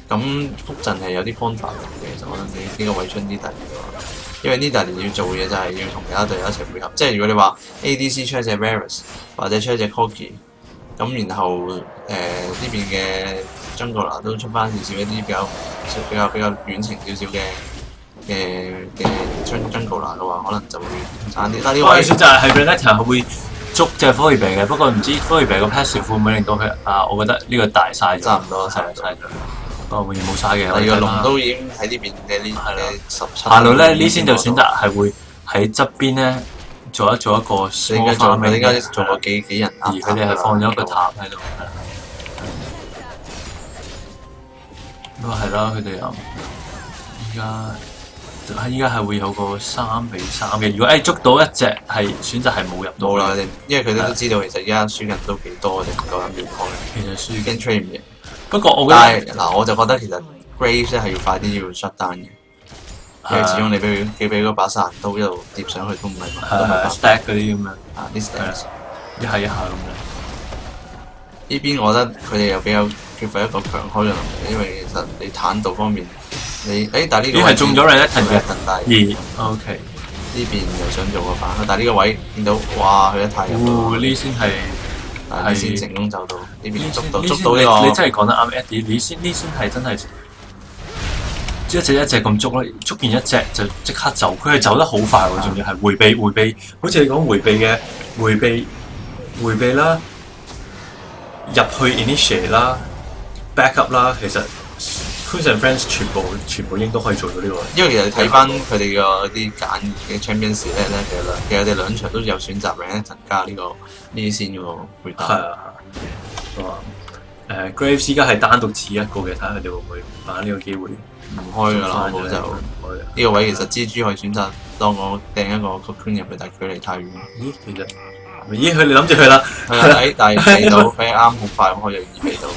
咁撲陣係有啲 point 嘅，其實我覺得你呢個位出呢達利嘅話。因為呢達年要做嘅就係要同其他隊友一齊配合，即係如果你話 ADC 出一隻 Varus 或者出一隻 Corgi， 咁然後呢邊嘅 Jungler 都出翻少少一啲比較遠程少少嘅 Jungler 嘅話，可能就會差啲。但係呢個位選擇係 Renekton 會捉隻 Volibear 嘅，不過唔知 Volibear 個 passive 會唔會令到佢我覺得呢個大晒差唔多晒咗。哦，永遠冇晒嘅。第二個龍都已經喺呢邊嘅呢17。下路咧，呢先就選擇係會喺側邊咧做一個應該做個幾人，而佢哋係放咗一個塔喺度。咁啊係啦，佢哋依家係會有個3-3嘅。如果捉到一隻係選擇係冇入到啦，因為佢哋都知道其實而家輸人都幾多，你唔夠膽亂開。其實輸驚 trade 唔贏。不過但係嗱，我就覺得其實 Graves 係要快啲要 shut down 嘅，因為始終你俾嗰把殺人刀一路疊上去都唔係 stack 嗰啲咁樣啲 stacks 一下咁樣。呢邊我覺得佢哋又比較缺乏一個強開嘅能力，因為其實你坦度方面但係呢個係中咗 Renekton 嘅2 OK 呢邊又想做個反，但係呢個位見到哇佢一太入呢先係。係先成功走到呢邊捉到呢個，你真係講得啱 Eddie，呢先係真係一隻咁捉啦，捉完一隻就即刻走，佢係走得好快喎，仲要係迴避，好似你講迴避啦，入去 initiate 啦 ，back up 啦，其實 Queens and Friends 全部應都可以做到呢個。因為其實睇翻佢哋嘅啲揀嘅 Champions 咧，其實佢哋兩場都有選擇 Renekton 加呢啲先嘅喎配搭。係啊。Graves 依家係單獨指一個嘅，睇下佢哋會唔會把呢個機會唔開㗎啦。我就呢個位其實蜘蛛可以選擇當我掟一個 Cocoon 入去，但係距離太遠。咦，佢哋諗住佢啦，但係避到，佢啱好快咁可以容易避到。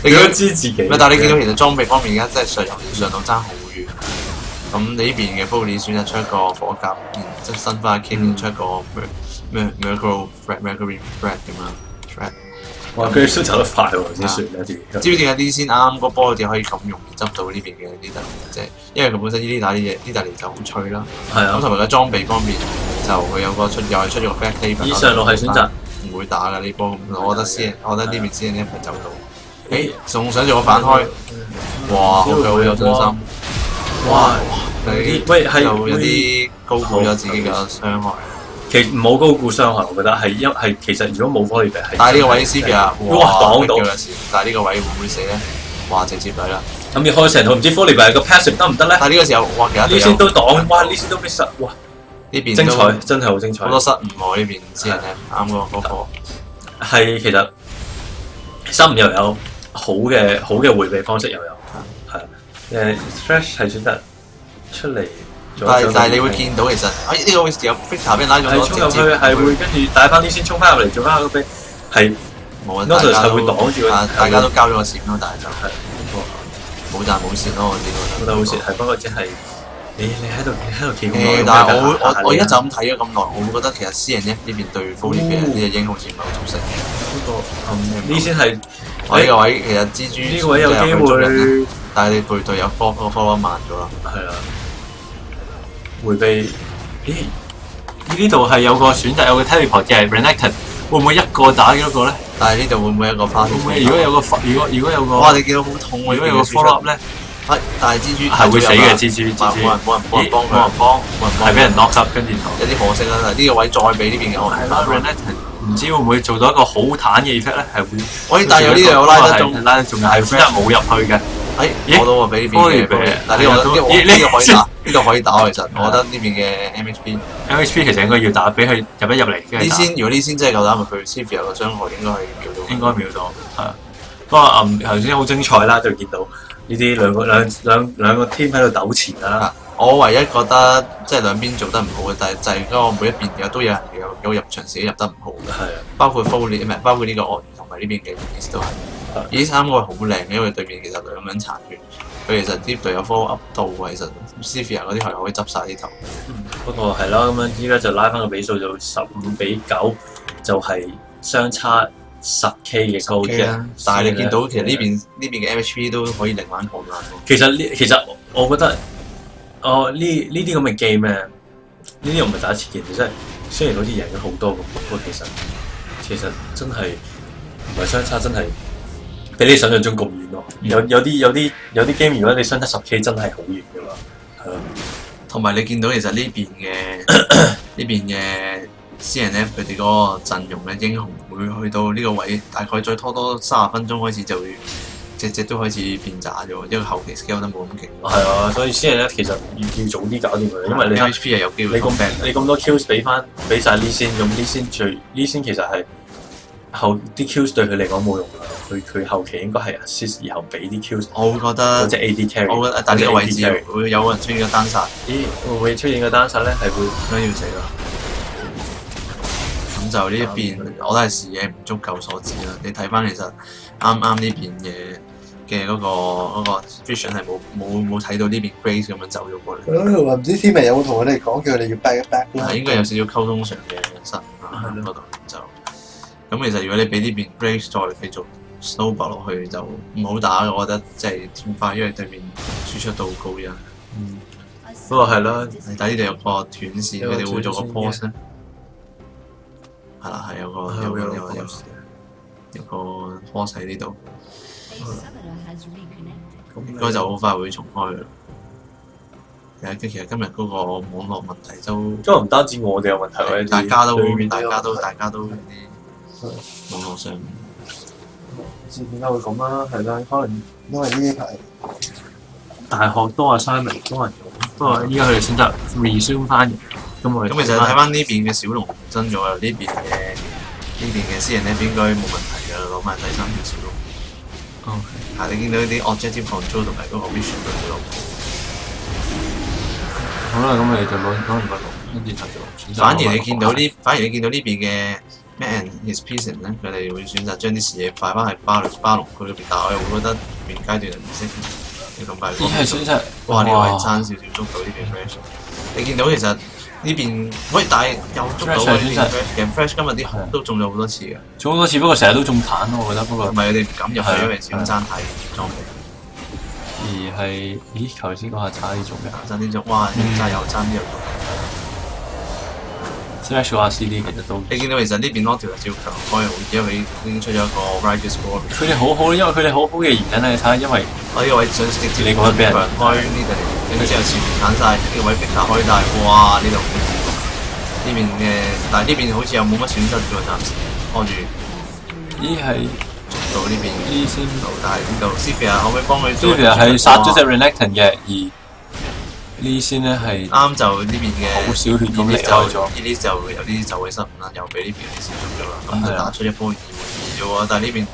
你都知自己。但係你見到其實裝備方面而家真係上到爭好遠。咁你呢邊嘅 Foley 選擇出一個火甲，即係新翻 King 出一個Mercury Threat 咁樣。哇！佢哋都走得快喎，先算一啲。知唔知點解啲先啱個波哋可以咁容易執到呢邊嘅呢達尼啫？因為佢本身呢達尼就好脆啦。係啊。咁同埋個裝備方面，就佢有個又係出咗個 Back Haven。以上路係選擇唔會打㗎呢波，我覺得呢邊先一係走到。仲想做個反開，哇！佢好有信心，哇！佢喂係就有啲高估咗自己嘅傷害。其實唔好高估傷害，我覺得係其實如果冇 volley 係，但係呢個位 Sylvia 哇擋到，但係呢個位會唔會死咧？哇！直接隊啦。咁要開成套唔知 volley 個 passive 得唔得咧？但係呢個時候，哇！其他呢先都擋，哇！呢先都 miss，哇！呢邊精彩，真係好精彩。好多失誤喎呢邊先咧，啱嗰個係其實失誤又有好嘅迴避方式又有，係Thresh 係選擇出嚟。但係你會見到其實，呢個位有 Victor 俾人拉咗咗，衝入去係會跟住帶翻啲先衝翻入嚟做翻嗰邊，係冇人係會擋住大家都交咗個閃咯，但係就係冇賺冇蝕咯，我自己覺得。冇賺冇蝕係不過即係你喺度企咁耐。但係我而家就咁睇咗咁耐，我會覺得其實私人呢邊對 Foley 嘅呢隻英好似唔係好熟悉。呢先係我呢個位其實蜘蛛呢個位有機會，但係你配隊友 follow 慢咗啦。係啦。迴避，呢度係有個選擇，有個 teleport 嘅 Renekton， 會唔會一個打幾多個咧？但係呢度會唔會一個花？如果有個，哇！你見到好痛喎！如果有個 follow up 咧，但係蜘蛛係會死嘅蜘蛛，冇人幫佢，係俾人 knock up 跟住有啲可惜啦。但係呢個位再俾呢邊嘅我係啦 Renekton， 唔知會唔會做到一個好彈嘅 effect 咧？係會。但係有呢度有拉得中，係選擇冇入去嘅。我都話俾呢邊嘅，但係呢個可以打，呢個可以打其實，我覺得呢邊嘅 MHP 其實應該要打，俾佢入一入嚟。呢先，如果呢先真係夠膽，佢 Sylvia 個傷害應該係秒到。應該秒到，係。不過頭先好精彩啦，就見到呢啲兩個 team 喺度糾纏啦。我唯一覺得即係兩邊做得唔好嘅，但係就係嗰個每一邊都有人有入場自己入得唔好嘅，係包括 Foley 唔係包括呢個鱷魚同埋呢邊嘅 East 都係。呢三個好靚嘅，因為對面其實兩個人殘血，佢其實啲隊友 follow up 到，其實 Sylvia 嗰啲係可以執晒啲頭。不過係咯，咁樣依家就拉翻個比數就15-9，就係相差10K 嘅高啫。但係你見到其實呢邊嘅 MHP 都可以力挽狂瀾。其實我覺得，呢啲咁嘅 game 咧，呢啲我唔係第一次見，即係雖然好似贏咗好多咁，不過其實真係唔係相差真係。比你想象中咁遠咯，有啲 game 如果你相差10K 真係好遠㗎嘛，係咯。同埋你見到其實呢邊嘅 CNF 佢哋嗰個陣容嘅英雄會去到呢個位，大概再拖多30分鐘開始就會隻都開始變渣咗，因為後期 scale 得冇咁勁。係啊，所以 CNF 其實要早啲搞掂佢，因為你 HP 係有機會。你咁多 kills 俾晒呢先，咁呢先其實係。後啲 kills 對佢嚟講冇用㗎，佢後期應該係 assist 然後俾啲 kills。我會覺得即係 AD carry。我覺得但係呢個位置會有人出現個單殺。會唔會出現個單殺咧？係會應該要死啦。咁就呢一邊我都係視野唔足夠所致啦。你睇翻其實啱呢邊嘅嗰個 vision 係冇睇到呢邊 Grace 咁樣走咗過嚟。唔知 team 有冇同佢哋講叫佢哋要 back 一 back 啦。應該有少少溝通上嘅失誤喺嗰度就。咁其實如果你俾呢邊 Grace 再繼續 snowball 落去就唔好打，我覺得即係天快，因為對面輸出度高啫。不過係咯，但係呢度有個斷線，佢哋會做個 pause 咧。係啦，係有個 pause 喺呢度。應該就好快會重開嘅。其實今日嗰個網絡問題都唔單止我哋有問題，大家都有啲。網絡上，唔知點解會咁啦，係啦，可能因為呢排大學多 assignment 多人用，不過依家佢哋選擇 resume 翻。咁其實睇翻呢邊嘅小龍真咗啦，呢邊嘅私人咧應該冇問題㗎，攞埋第3條小龍。OK，你見到啲 objective control 同埋嗰個 vision 都好落。好啦，咁我哋就攞完個龍，跟住就反而你見到呢邊嘅。Man is pissing 咧，佢哋會選擇將啲視野快翻去巴龍區嗰邊，但係我又會覺得現階段係唔適宜你咁快。呢係選擇，哇！呢個係爭少少捉到呢邊 Fresh。你見到其實呢邊，喂，但係又捉到呢邊 Fresh。其實 Fresh 今日啲紅都中咗好多次嘅，中好多次，不過成日都中彈咯，我覺得。不過唔係佢哋唔敢入去，因為始終爭太裝備。而係，咦？頭先嗰下差啲中嘅，爭啲中，哇！爭又爭啲又中。Smash 嘅話 CD 其實都你見到其實呢邊 Naughty 係照強開嘅，因為佢已經出咗一個 Rise Score。佢哋好好，因為佢哋好好嘅原因咧，你睇下，因為我呢個位想直接你覺得俾人強開呢度，跟住之後前面揀晒呢個位 Victor 開大，哇！呢度呢邊嘅，但係呢邊好似又冇乜損失嘅喎，暫時看住呢係捉到呢邊呢先。但係呢度 Sylvia 可唔可以幫佢 Sylvia 係殺咗隻 Renekton 嘅，而呢先咧係啱就呢邊嘅好少血咁離開咗。呢啲就有啲就會失誤啦，又俾呢邊嘅小捉咗啦，咁就打出一波2-2啫喎。但係呢邊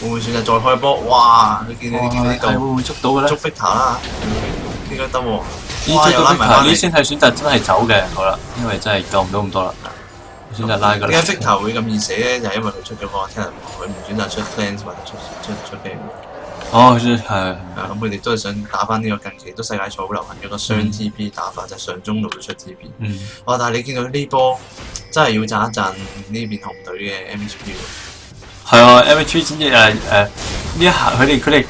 會唔會選擇再開波？哇！你見到呢度會唔會捉到嘅咧？捉 Victor 啦，應該得喎。呢捉到 Victor 呢先係選擇真係走嘅，好啦，因為真係救唔到咁多啦，選擇拉個。點解 Victor 會咁易死咧？就係因為佢出咗個 Talent，佢唔選擇出 Clans 或者出 game。哦，係。咁佢哋都係想打翻呢個近期都世界賽好流行嘅一個雙 TP 打法，就係上中路都出 TP。哇！但係你見到呢波真係要讚一讚呢邊紅隊嘅 MHP 喎。係啊，MHP 先至呢一下佢哋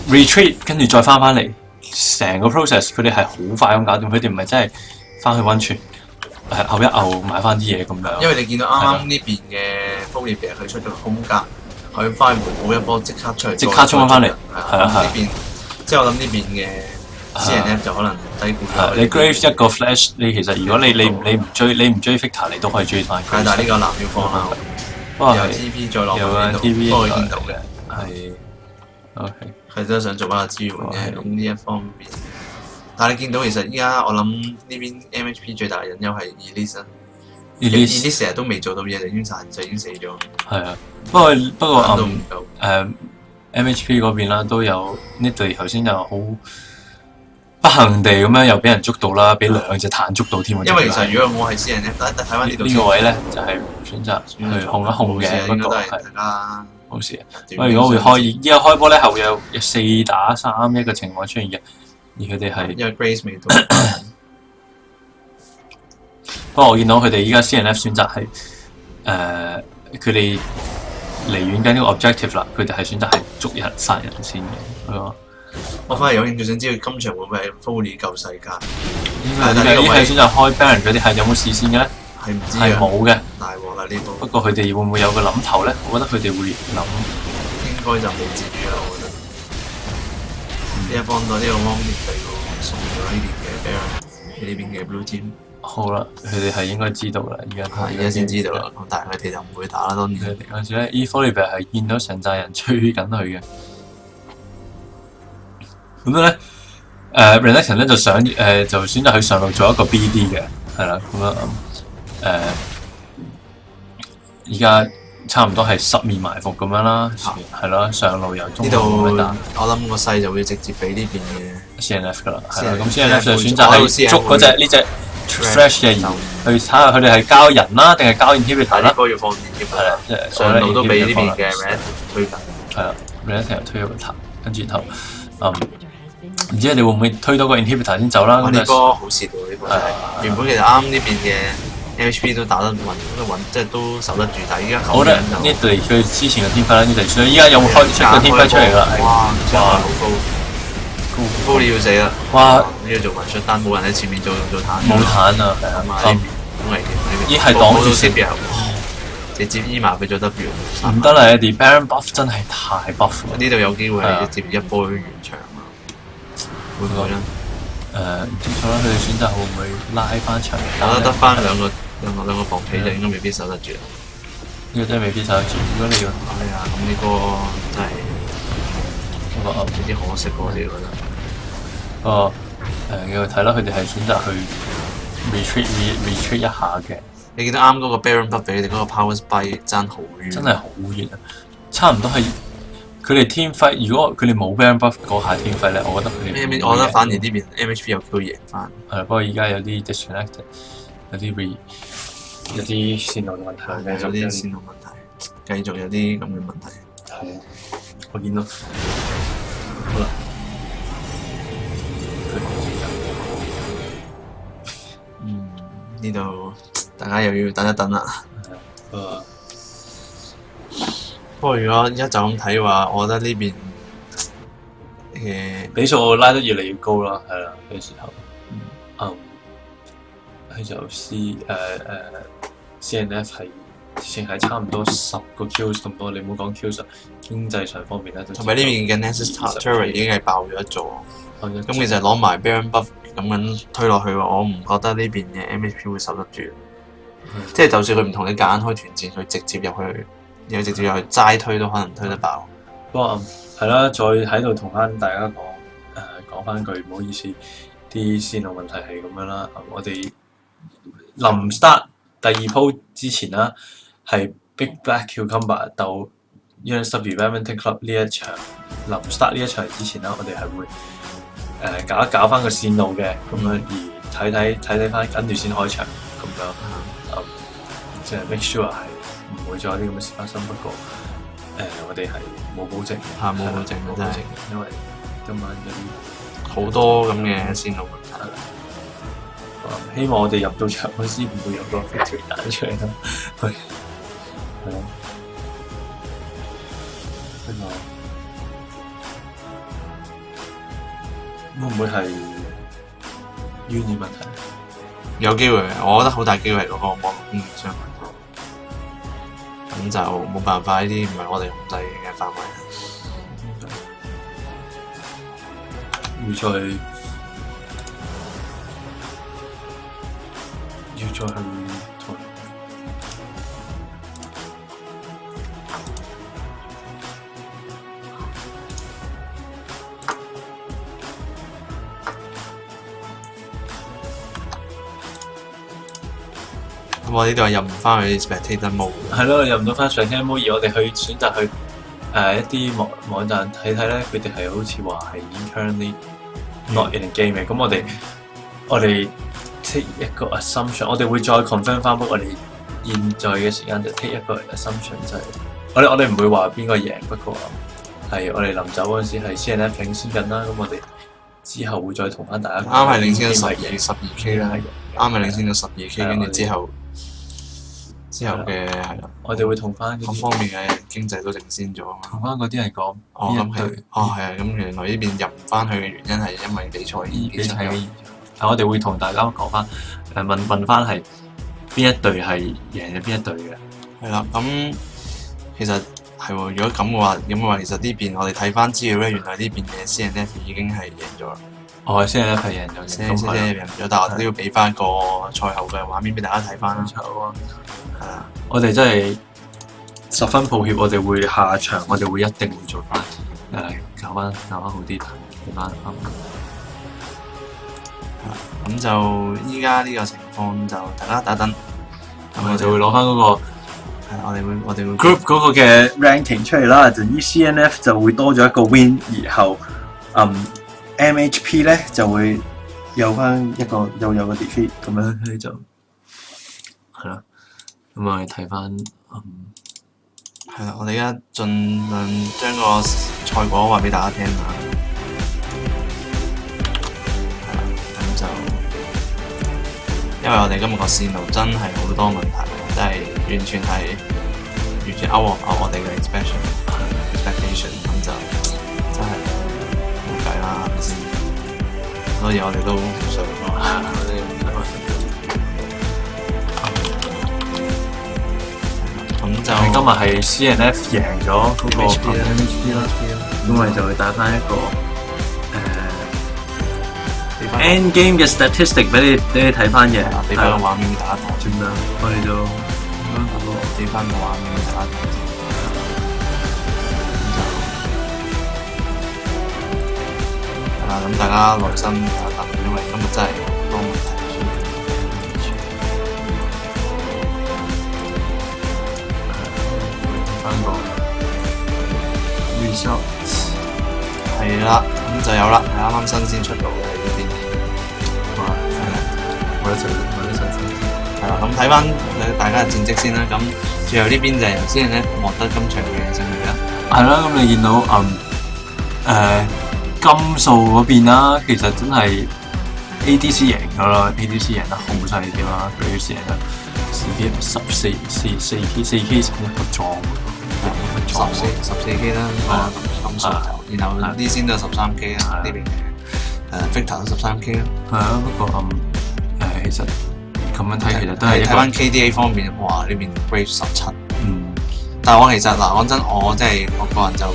retreat 跟住再翻嚟，成個 process 佢哋係好快咁搞掂，佢哋唔係真係翻去溫泉嘔一嘔買翻啲嘢咁樣。因為你見到啱啱呢邊嘅 Foley 佢出咗空格。佢翻回補一波，即刻出嚟，即刻衝翻嚟，係啊！呢邊即係我諗呢邊嘅 CNF 就可能低估咗。你 Grave 一個 Flash， 你其實如果你唔追 Victor， 你都可以追翻。但係呢個藍票放啦，不過由 TP 再落去呢度，不過去見到嘅係 OK。佢都想做翻個支援嘅，咁呢一方面。但係你見到其實依家我諗呢邊 MHP 最大嘅隱憂係 Elise 成日都未做到嘢就已經死咗。係啊，不過都唔夠。MHP 嗰邊啦都有呢隊頭先又好不幸地咁樣又俾人捉到啦，俾2隻彈捉到添。因為其實如果我係私人咧，睇翻呢度呢個位咧就係選擇去控一控嘅，不過係大家冇事。因為如果會開依家開波咧，係會有4打3一個情況出現嘅，而佢哋係因為 Grace 未到。不過我見到佢哋依家 CNF 選擇係佢哋離遠緊呢個 objective 啦，佢哋係選擇係捉人殺人先嘅。我反而有興趣想知道今場會唔會係 Foley 救世界？但係呢係選擇開 Baron 嗰啲係有冇事先嘅咧？係唔知係冇嘅。大鑊啦呢個。不過佢哋會唔會有個諗頭咧？我覺得佢哋會諗。應該就未至於啦，我覺得。呢一幫到呢個 Wong 面對個送咗呢邊嘅 Baron， 呢邊嘅 Blue Team。好啦，佢哋係應該知道啦，而家先知道啦。但係佢哋就唔會打啦，當然。嗰陣時咧 ，Foley 係見到成扎人追緊佢嘅。咁樣咧，Renekton 咧就想就選擇去上路做一個 BD 嘅，係啦，咁樣而家差唔多係10面埋伏咁樣啦，係咯，上路由中路咁樣打。我諗個勢就會直接俾呢邊嘅 CNF 噶啦，係啦，咁 CNF 就選擇係捉嗰隻呢隻 Thresh 嘅人去睇下佢哋係交人啦，定係交 inhibitor 啦？呢個要放 inhibitor，上路都俾呢邊嘅 Renekton 推緊。係啦 ，Renekton 推咗個頭，跟住然後唔知你會唔會推到個 inhibitor 先走啦？呢波好蝕喎，呢波原本其實啱呢邊嘅 MHP 都打得穩，即係都守得住。但係依家我覺得呢隊佢之前嘅天輝啦，呢隊所以依家有冇開出個天輝出嚟啦？哇！好高你要死啦！哇！呢個做文出單，冇人喺前面做彈。冇彈啊！係啊，好危險！依係擋住 CP， 直接 E 埋佢做 W。唔得啦，The Baron buff 真係太 buff 啦！呢度有機會係直接一波完場。會唔會咧？唔清楚啦，佢哋選擇會唔會拉翻場？我覺得得翻兩個防皮就應該未必守得住。呢個真係未必守得住。如果你要咁呢個真係有啲可惜喎，我覺得。要睇啦，佢哋係選擇去 retreat 一下嘅。你見到啱嗰個 Baron buff 俾你哋嗰個 Power Spike 爭好遠。真係好遠啊！差唔多係。佢哋天輝，如果佢哋冇 Baron buff 嗰下天輝咧，我覺得佢哋我覺得反而呢邊 MHP 有機會贏翻。係啦，不過而家有啲 disconnected， 有啲線路嘅問題，有啲線路問題，繼續有啲咁嘅問題。係，我見到。好啦。呢度大家又要等一等啦。不過如果一就咁睇嘅話，我覺得呢邊嘅比數拉得越嚟越高啦，係啦嘅時候，佢就CNF 係之前係差唔多10個 kills 咁多，你唔好講 kills，經濟上方面咧，同埋呢邊嘅 Nessus Turret 已經係爆咗一座，咁其實攞埋 Baron Buff 咁樣推落去，我唔覺得呢邊嘅 MHP 會守得住。即係就算佢唔同你夾硬開團戰，佢直接入去，又直接入去齋推都可能推得爆。不過係啦，再喺度同翻大家講翻句唔好意思，啲線路問題係咁樣啦。我哋臨 start 第二鋪之前啦，係 Big Black Cucumber 鬥 UNSW Badminton Club 呢一場臨 start 呢一場之前啦，我哋係會搞翻個線路嘅咁樣，而睇翻跟住先開場咁樣，即係 make sure 係唔會再有啲咁嘅事發生。不過我哋係冇保證，冇保證嘅真係，因為今晚有啲好多咁嘅線路問題。希望我哋入到場嗰時唔會有個 factory 彈出嚟啦。係咯，會唔會係語言問題？有機會，我覺得好大機會係嗰個網絡供應商。咁就冇辦法，呢啲唔係我哋控制嘅範圍。要再去同咁我呢度入唔翻去 Spectator Mode。係咯，入唔到翻 Spectator Mode，而我哋去選擇去一啲網站睇睇咧，佢哋係好似話係已經 currently not in game 嘅。咁我哋 take 一個 assumption， 我哋會再 confirm 翻，不過我哋現在嘅時間就 take 一個 assumption， 就係我哋唔會話邊個贏，不過係我哋臨走嗰陣時係 CNF 領先緊啦。咁我哋之後會再同翻大家啱係領先咗12K 啦，啱係領先咗12K， 跟住之後嘅係啦，我哋會同翻各方面嘅經濟都領先咗啊嘛。同翻嗰啲人講，咁係，係啊，咁原來呢邊入唔翻去嘅原因係因為比賽嘅現象。我哋會同大家講翻，問翻係邊一隊係贏咗邊一隊嘅。係啦，咁其實係喎，如果咁嘅話，其實呢邊我哋睇翻資料咧，原來呢邊嘅 CNF 已經係贏咗啦。CNF 係贏咗嘅，CNF 贏咗，但係我哋都要俾翻個賽後嘅畫面俾大家睇翻啦。係啊，我哋真係十分抱歉，我哋會下場，我哋會一定會做翻，搞翻好啲，睇翻咁就依家呢個情況就大家等一等，咁我就會攞翻嗰個我哋會 group 嗰個嘅 ranking 出嚟啦。就依 CNF 就會多咗一個 win， 然後MHP 咧就會有翻一個有個 defeat 咁樣，佢就係啦。咁我哋睇翻係啦，我哋而家盡量將個賽果話俾大家聽下。係啦，咁就因為我哋今日個線路真係好多問題，真係完全 out of 我哋嘅 expectation， 咁就真係冇計啦，係咪先？所以我哋都唔想咁就今日係 CNF 贏咗嗰個 MHP 啦，咁我哋就會帶翻一個end game 嘅 statistic 俾你睇翻嘅，俾翻個畫面俾大家睇。點樣？我哋就俾翻個畫面俾大家睇。係啦，咁大家耐心等，因為今日真係好多問題。翻個 results 係啦，咁就有啦，係啱啱新鮮出爐嘅呢邊。我一齊先。係啦，咁睇翻大家嘅戰績先啦。咁最後呢邊就係由先咧獲得今場嘅勝利啦。係啦，咁你見到金數嗰邊啦，其實真係 ADC 贏咗啦 ，ADC 贏得好犀利啦，佢贏得4K 一個裝14K 啦，金數頭，然後呢先都係13K 啦，呢邊嘅Victor 都13K 啦。係啊，不過其實樣睇其實都係一個睇翻 KDA 方面，哇呢邊 Brave 17。嗯但係我其實嗱講真，我真係我個人就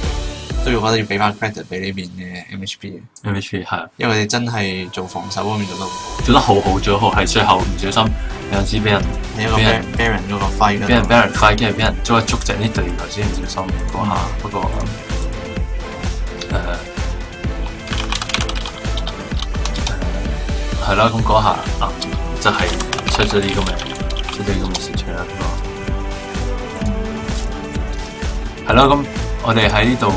都要覺得要俾翻 credit 俾呢邊嘅 MHP 嘅， MHP 係因為佢哋真係做防守方面做得好好。做得好好，做得好係最後唔小心有陣時俾人你一個俾人 Baron 嗰個揮俾人 快，跟住俾人捉正啲隊員頭先唔小心嗰下，不過係啦，咁嗰下就係出咗啲咁嘅事出啦。係咯，咁我哋喺呢度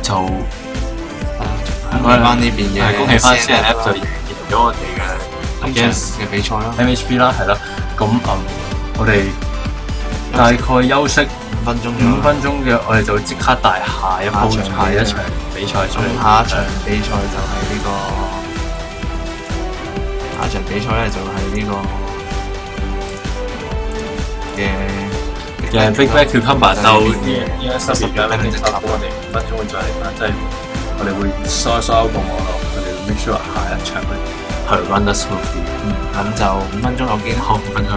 就恭喜翻呢邊嘅，恭喜翻 CNF 就贏咗我哋嘅 Against 嘅比賽啦 MHP 啦，係啦，咁我哋大概休息5分鐘5分鐘嘅，我哋就即刻帶下一場比賽出嚟。下一場比賽就係呢個，下一場比賽咧就係呢個嘅 Big Bang Cucumber 鬥呢10嘅 Limited Cup，我哋5分鐘會再嚟翻，即係我哋會疏個網絡，我哋會 make sure 下一場去 run 得 smooth 啲。咁就5分鐘後見，好，5分鐘。